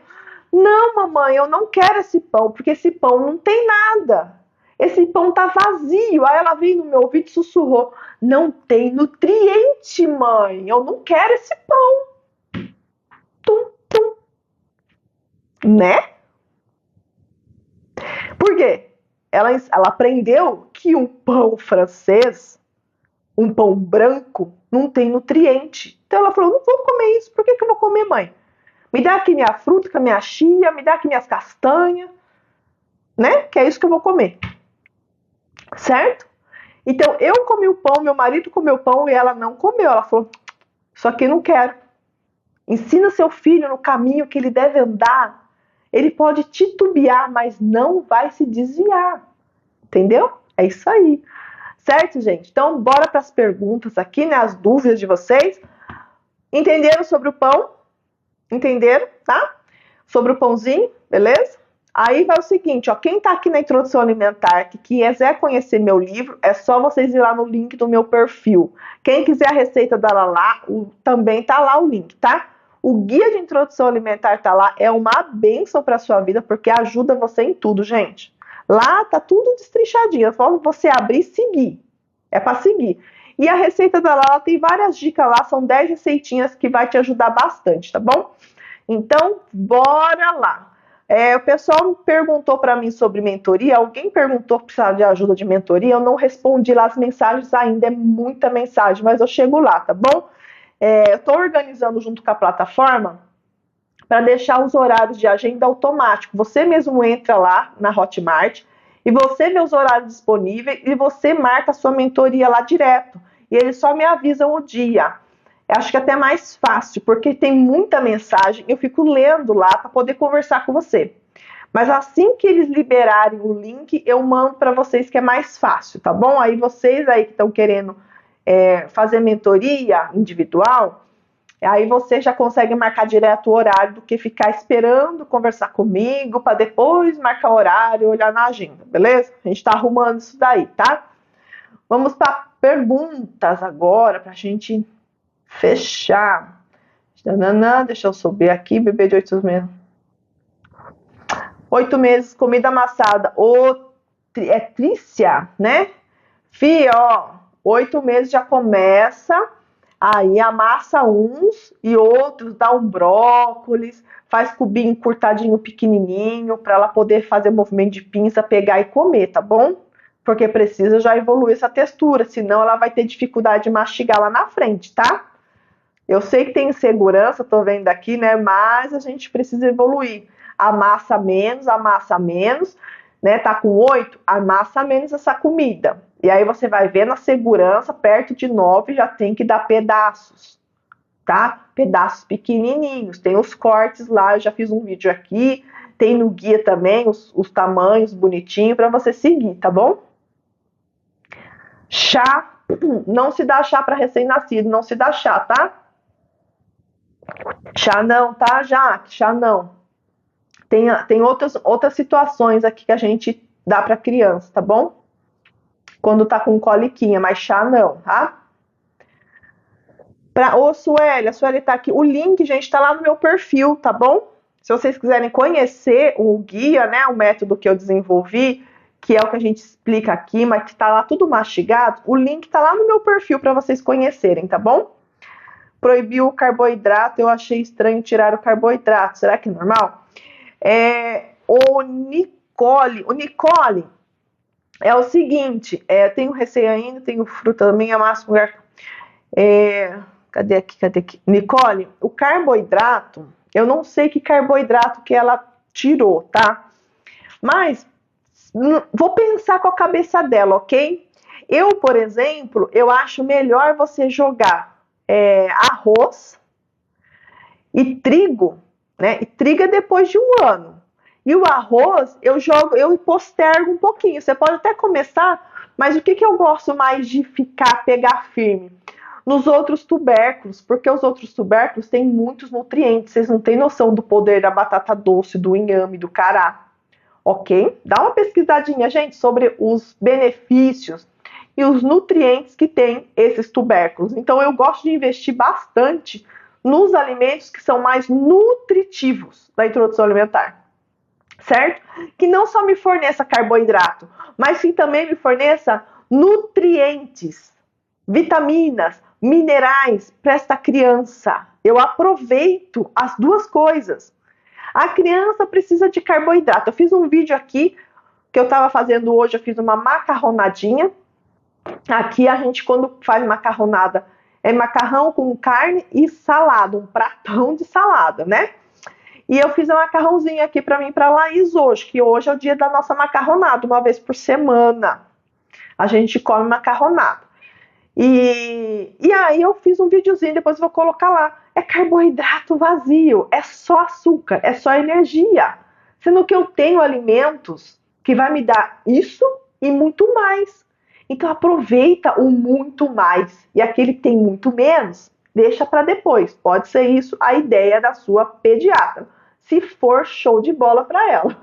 Não, mamãe, eu não quero esse pão, porque esse pão não tem nada. Esse pão tá vazio. Aí ela veio no meu ouvido e sussurrou, não tem nutriente, mãe, eu não quero esse pão. Tum, tum. Né? Por quê? Ela aprendeu que um pão francês, um pão branco, não tem nutriente. Então ela falou, não vou comer isso. Por que eu vou comer, mãe? Me dá aqui minha fruta, com a minha chia, me dá aqui minhas castanhas, né? Que é isso que eu vou comer. Certo? Então eu comi o pão, meu marido comeu o pão e ela não comeu. Ela falou, isso aqui não quero. Ensina seu filho no caminho que ele deve andar. Ele pode titubear, mas não vai se desviar. Entendeu? É isso aí. Certo, gente? Então, bora para as perguntas aqui, né? As dúvidas de vocês. Entenderam sobre o pão? Entenderam, tá? Sobre o pãozinho, beleza? Aí vai o seguinte, ó. Quem tá aqui na introdução alimentar, que quiser conhecer meu livro, é só vocês ir lá no link do meu perfil. Quem quiser a receita da Lalá, também tá lá o link, tá? O guia de introdução alimentar tá lá, é uma bênção para sua vida, porque ajuda você em tudo, gente. Lá tá tudo destrinchadinho, é só você abrir e seguir. É para seguir. E a receita da Lala tem várias dicas lá, são 10 receitinhas que vai te ajudar bastante, tá bom? Então, bora lá. O pessoal me perguntou para mim sobre mentoria, alguém perguntou se precisava de ajuda de mentoria, eu não respondi lá as mensagens ainda, é muita mensagem, mas eu chego lá, tá bom? Eu estou organizando junto com a plataforma para deixar os horários de agenda automático. Você mesmo entra lá na Hotmart e você vê os horários disponíveis e você marca a sua mentoria lá direto. E eles só me avisam o dia. Eu acho que é até mais fácil, porque tem muita mensagem, eu fico lendo lá para poder conversar com você. Mas assim que eles liberarem o link, eu mando para vocês que é mais fácil, tá bom? Aí vocês aí que estão querendo fazer mentoria individual, aí você já consegue marcar direto o horário do que ficar esperando conversar comigo para depois marcar o horário e olhar na agenda, beleza? A gente está arrumando isso daí, tá? Vamos para perguntas agora para a gente fechar. Deixa eu subir aqui, bebê de 8 meses. 8 meses, comida amassada. É Trícia, né? Fih, ó, 8 meses já começa, aí amassa uns e outros, dá um brócolis, faz cubinho cortadinho pequenininho, para ela poder fazer movimento de pinça, pegar e comer, tá bom? Porque precisa já evoluir essa textura, senão ela vai ter dificuldade de mastigar lá na frente, tá? Eu sei que tem insegurança, tô vendo aqui, né? Mas a gente precisa evoluir. Amassa menos, né? Tá com 8, amassa menos essa comida. E aí você vai ver na segurança, perto de 9 já tem que dar pedaços, tá? Pedaços pequenininhos. Tem os cortes lá, eu já fiz um vídeo aqui. Tem no guia também os tamanhos bonitinhos para você seguir, tá bom? Chá, não se dá chá para recém-nascido, não se dá chá, tá? Chá não, tá, Jaque? Chá não. Tem outras situações aqui que a gente dá para criança, tá bom? Quando tá com coliquinha, mas chá não, tá? Sueli, a Sueli tá aqui. O link, gente, tá lá no meu perfil, tá bom? Se vocês quiserem conhecer o guia, né, o método que eu desenvolvi, que é o que a gente explica aqui, mas que tá lá tudo mastigado, o link tá lá no meu perfil para vocês conhecerem, tá bom? Proibiu o carboidrato, eu achei estranho tirar o carboidrato. Será que é normal? O Nicole é o seguinte, tenho receio ainda, tenho fruta também, a máximo. Cadê aqui? Nicole, o carboidrato, eu não sei que carboidrato que ela tirou, tá? Mas vou pensar com a cabeça dela, ok? Eu, por exemplo, eu acho melhor você jogar arroz e trigo, né? E trigo é depois de 1 ano. E o arroz eu postergo um pouquinho. Você pode até começar, mas o que eu gosto mais de pegar firme? Nos outros tubérculos, porque os outros tubérculos têm muitos nutrientes. Vocês não têm noção do poder da batata doce, do inhame, do cará. Ok? Dá uma pesquisadinha, gente, sobre os benefícios e os nutrientes que tem esses tubérculos. Então, eu gosto de investir bastante nos alimentos que são mais nutritivos da introdução alimentar, certo? Que não só me forneça carboidrato, mas que também me forneça nutrientes, vitaminas, minerais para esta criança. Eu aproveito as duas coisas. A criança precisa de carboidrato. Eu fiz um vídeo aqui que eu estava fazendo hoje, eu fiz uma macarronadinha. Aqui a gente, quando faz macarronada, é macarrão com carne e salada, um pratão de salada, né? E eu fiz um macarrãozinho aqui para mim e para a Laís hoje, que hoje é o dia da nossa macarronada, uma vez por semana. A gente come macarronada. E aí eu fiz um videozinho, depois eu vou colocar lá. É carboidrato vazio, é só açúcar, é só energia. Sendo que eu tenho alimentos que vai me dar isso e muito mais. Então aproveita o muito mais. E aquele que tem muito menos, deixa para depois. Pode ser isso a ideia da sua pediatra. Se for show de bola para ela.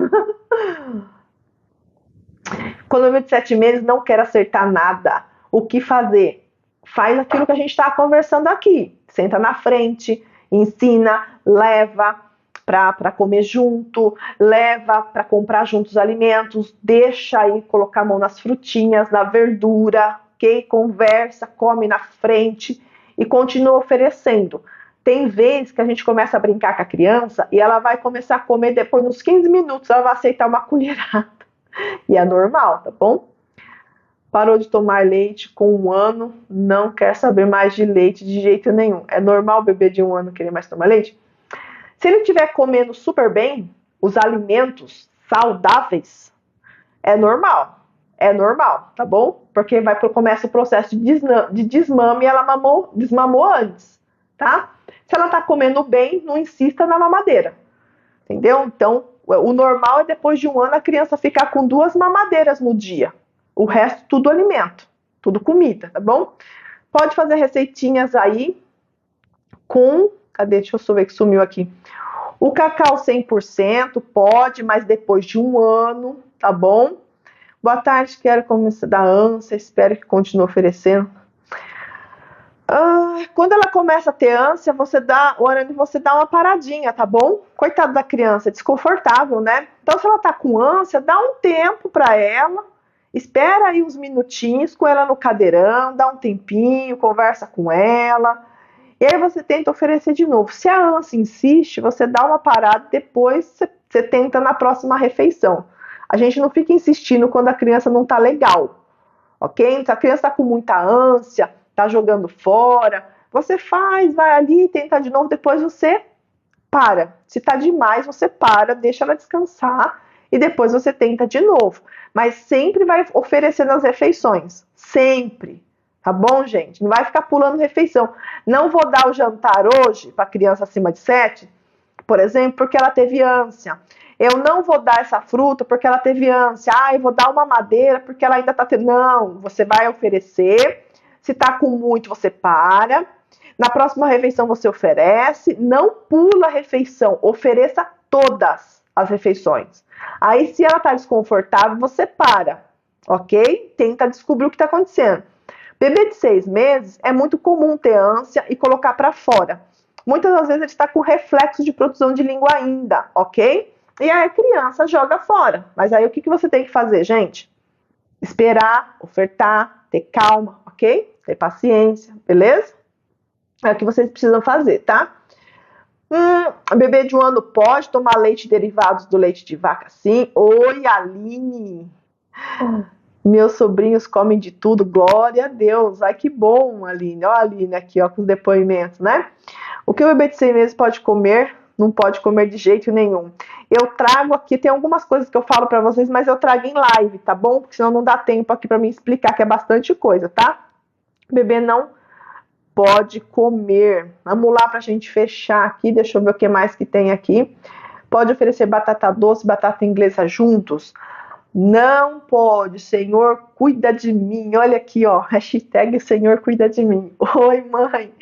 Quando eu de 7 meses, não quero acertar nada. O que fazer? Faz aquilo que a gente está conversando aqui. Senta na frente, Ensina, leva para comer junto, leva para comprar juntos os alimentos, deixa aí colocar a mão nas frutinhas, na verdura, ok? Conversa, come na frente e continua oferecendo. Tem vezes que a gente começa a brincar com a criança e ela vai começar a comer depois, nos 15 minutos, ela vai aceitar uma colherada. E é normal, tá bom? Parou de tomar leite com 1 ano, não quer saber mais de leite de jeito nenhum. É normal o bebê de 1 ano querer mais tomar leite? Se ele estiver comendo super bem os alimentos saudáveis, é normal, tá bom? Porque começa o processo de desmame e ela desmamou antes, tá? Se ela tá comendo bem, não insista na mamadeira, entendeu? Então, o normal é depois de 1 ano a criança ficar com 2 mamadeiras no dia. O resto tudo alimento, tudo comida, tá bom? Pode fazer receitinhas aí com... Cadê? Deixa eu só ver que sumiu aqui. O cacau 100% pode, mas depois de 1 ano, tá bom? Boa tarde, quero começar da ânsia, espero que continue oferecendo. Quando ela começa a ter ânsia, você dá uma paradinha, tá bom? Coitado da criança, é desconfortável, né? Então, se ela tá com ânsia, dá um tempo para ela, espera aí uns minutinhos com ela no cadeirão, dá um tempinho, conversa com ela, e aí você tenta oferecer de novo. Se a ânsia insiste, você dá uma parada e depois você tenta na próxima refeição. A gente não fica insistindo quando a criança não tá legal, ok? Se a criança tá com muita ânsia, tá jogando fora, você vai ali, tenta de novo, depois você para. Se tá demais, você para, deixa ela descansar e depois você tenta de novo. Mas sempre vai oferecendo as refeições, sempre. Tá bom, gente? Não vai ficar pulando refeição. Não vou dar o jantar hoje para criança acima de 7, por exemplo, porque ela teve ânsia. Eu não vou dar essa fruta porque ela teve ânsia. Eu vou dar uma madeira porque ela ainda tá tendo... Não, você vai oferecer. Se tá com muito, você para. Na próxima refeição você oferece. Não pula a refeição. Ofereça todas as refeições. Aí, se ela tá desconfortável, você para. Ok? Tenta descobrir o que tá acontecendo. Bebê de 6 meses, é muito comum ter ânsia e colocar para fora. Muitas das vezes ele está com reflexo de produção de língua ainda, ok? E aí a criança joga fora. Mas aí o que você tem que fazer, gente? Esperar, ofertar, ter calma, ok? Ter paciência, beleza? É o que vocês precisam fazer, tá? Bebê de 1 ano pode tomar leite derivados do leite de vaca, sim. Oi, Aline! Meus sobrinhos comem de tudo, glória a Deus. Ai, que bom, Aline. Ó, a Aline aqui, ó, com os depoimentos, né? O que o bebê de 6 meses pode comer, não pode comer de jeito nenhum. Eu trago aqui, tem algumas coisas que eu falo pra vocês, mas eu trago em live, tá bom? Porque senão não dá tempo aqui pra me explicar, que é bastante coisa, tá? O bebê não pode comer. Vamos lá pra gente fechar aqui, deixa eu ver o que mais que tem aqui. Pode oferecer batata doce, batata inglesa juntos? Não pode, Senhor, cuida de mim. Olha aqui, ó, hashtag Senhor, cuida de mim. Oi, mãe.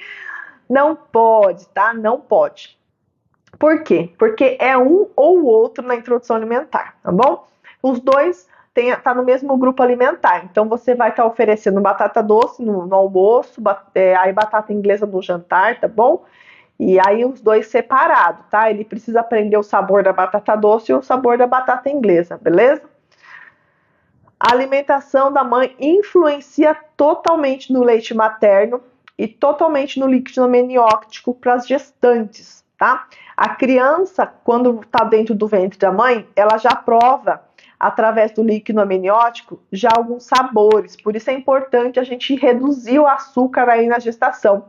Não pode, tá? Não pode. Por quê? Porque é um ou outro na introdução alimentar, tá bom? Os dois tá no mesmo grupo alimentar. Então, você vai estar oferecendo batata doce no almoço, aí batata inglesa no jantar, tá bom? E aí os dois separados, tá? Ele precisa aprender o sabor da batata doce e o sabor da batata inglesa, beleza? A alimentação da mãe influencia totalmente no leite materno e totalmente no líquido amniótico para as gestantes, tá? A criança, quando está dentro do ventre da mãe, ela já prova, através do líquido amniótico, já alguns sabores. Por isso é importante a gente reduzir o açúcar aí na gestação.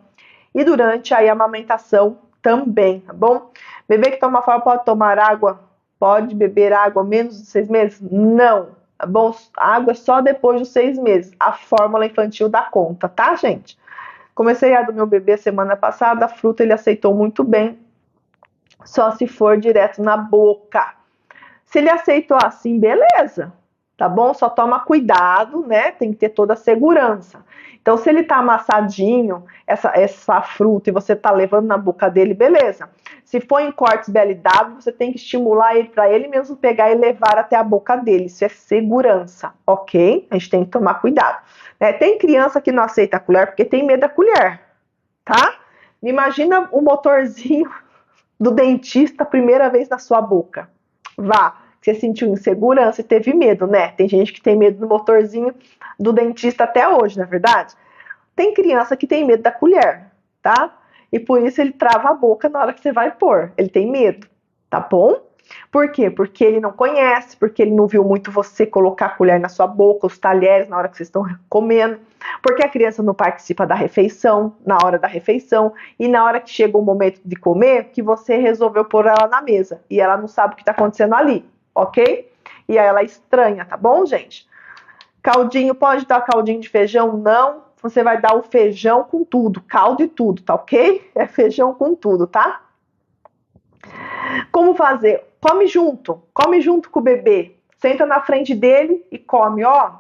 E durante aí a amamentação também, tá bom? Bebê que toma fora pode tomar água? Pode beber água menos de 6 meses? Não. Bom, água é só depois dos 6 meses. A fórmula infantil dá conta, tá, gente? Comecei a do meu bebê semana passada, a fruta ele aceitou muito bem, só se for direto na boca. Se ele aceitou assim, beleza, tá bom? Só toma cuidado, né? Tem que ter toda a segurança. Então, se ele tá amassadinho, essa fruta, e você tá levando na boca dele, beleza. Se for em cortes BLW, você tem que estimular ele para ele mesmo pegar e levar até a boca dele. Isso é segurança, ok? A gente tem que tomar cuidado. Tem criança que não aceita a colher porque tem medo da colher, tá? Imagina o motorzinho do dentista a primeira vez na sua boca. Vá, você sentiu insegurança e teve medo, né? Tem gente que tem medo do motorzinho do dentista até hoje, não é verdade? Tem criança que tem medo da colher, tá? E por isso ele trava a boca na hora que você vai pôr. Ele tem medo, tá bom? Por quê? Porque ele não conhece, porque ele não viu muito você colocar a colher na sua boca, os talheres na hora que vocês estão comendo, porque a criança não participa da refeição, na hora da refeição, e na hora que chega o momento de comer, que você resolveu pôr ela na mesa, e ela não sabe o que está acontecendo ali, ok? E aí ela estranha, tá bom, gente? Caldinho, pode dar caldinho de feijão? Não. Você vai dar o feijão com tudo, caldo e tudo, tá ok? É feijão com tudo, tá? Como fazer? Come junto com o bebê. Senta na frente dele e come, ó.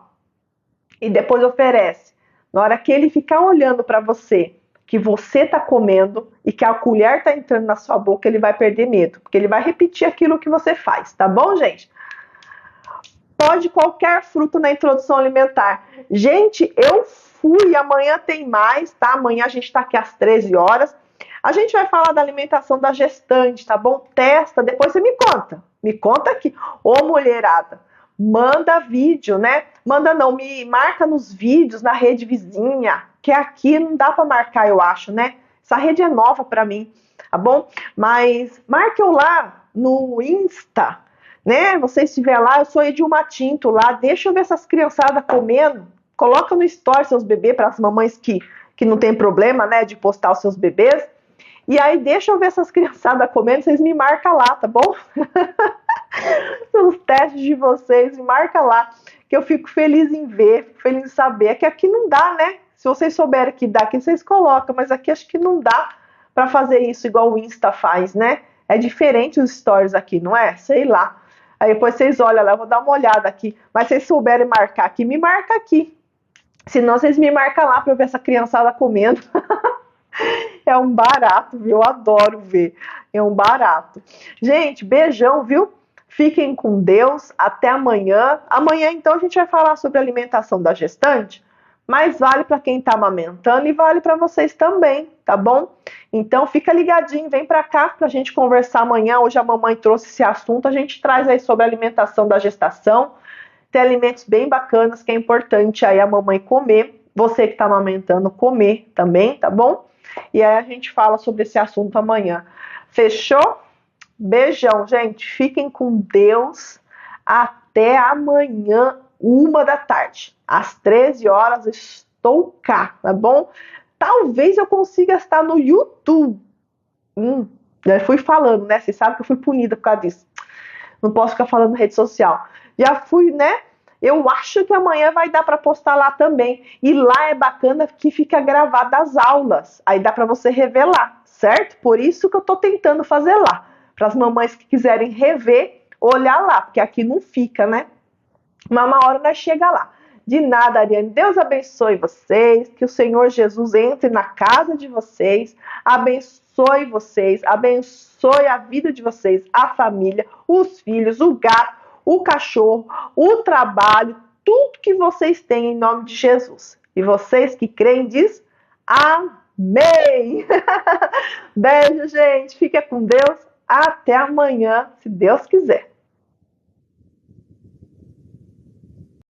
E depois oferece. Na hora que ele ficar olhando para você, que você tá comendo e que a colher tá entrando na sua boca, ele vai perder medo, porque ele vai repetir aquilo que você faz, tá bom, gente? Pode qualquer fruto na introdução alimentar. Gente, eu fui, amanhã tem mais, tá? Amanhã a gente tá aqui às 13 horas. A gente vai falar da alimentação da gestante, tá bom? Testa, depois você me conta. Me conta aqui. Ô, mulherada, manda vídeo, né? Manda não, me marca nos vídeos, na rede vizinha, que aqui não dá pra marcar, eu acho, né? Essa rede é nova pra mim, tá bom? Mas marque eu lá no Insta, né? Você estiver lá, eu sou Edilma Tinto lá, deixa eu ver essas criançadas comendo. Coloca no story seus bebês para as mamães que não tem problema, né, de postar os seus bebês. E aí deixa eu ver essas criançadas comendo, vocês me marcam lá, tá bom? Os testes de vocês, me marca lá, que eu fico feliz em ver, fico feliz em saber. É que aqui não dá, né? Se vocês souberem que dá, aqui vocês colocam, mas aqui acho que não dá para fazer isso igual o Insta faz, né? É diferente os stories aqui, não é? Sei lá. Aí depois vocês olham lá, eu vou dar uma olhada aqui. Mas se vocês souberem marcar aqui, me marca aqui. Senão vocês me marcam lá para eu ver essa criançada comendo. É um barato, viu? Eu adoro ver. É um barato. Gente, beijão, viu? Fiquem com Deus. Até amanhã. Amanhã, então, a gente vai falar sobre a alimentação da gestante. Mas vale para quem está amamentando e vale para vocês também, tá bom? Então, fica ligadinho. Vem para cá para a gente conversar amanhã. Hoje a mamãe trouxe esse assunto. A gente traz aí sobre a alimentação da gestação. Tem alimentos bem bacanas que é importante aí a mamãe comer. Você que está amamentando, comer também, tá bom? E aí a gente fala sobre esse assunto amanhã. Fechou? Beijão, gente. Fiquem com Deus. Até amanhã, 1h. Às 13 horas estou cá, tá bom? Talvez eu consiga estar no YouTube. Já fui falando, né? Vocês sabem que eu fui punida por causa disso. Não posso ficar falando na rede social. Já fui, né? Eu acho que amanhã vai dar para postar lá também. E lá é bacana que fica gravada as aulas. Aí dá para você revelar, certo? Por isso que eu tô tentando fazer lá. Para as mamães que quiserem rever, olhar lá. Porque aqui não fica, né? Mas uma hora nós chega lá. De nada, Ariane. Deus abençoe vocês. Que o Senhor Jesus entre na casa de vocês. Abençoe vocês. Abençoe a vida de vocês. A família, os filhos, o gato, o cachorro, o trabalho, tudo que vocês têm em nome de Jesus. E vocês que creem, diz amém. Beijo, gente. Fica com Deus. Até amanhã, se Deus quiser.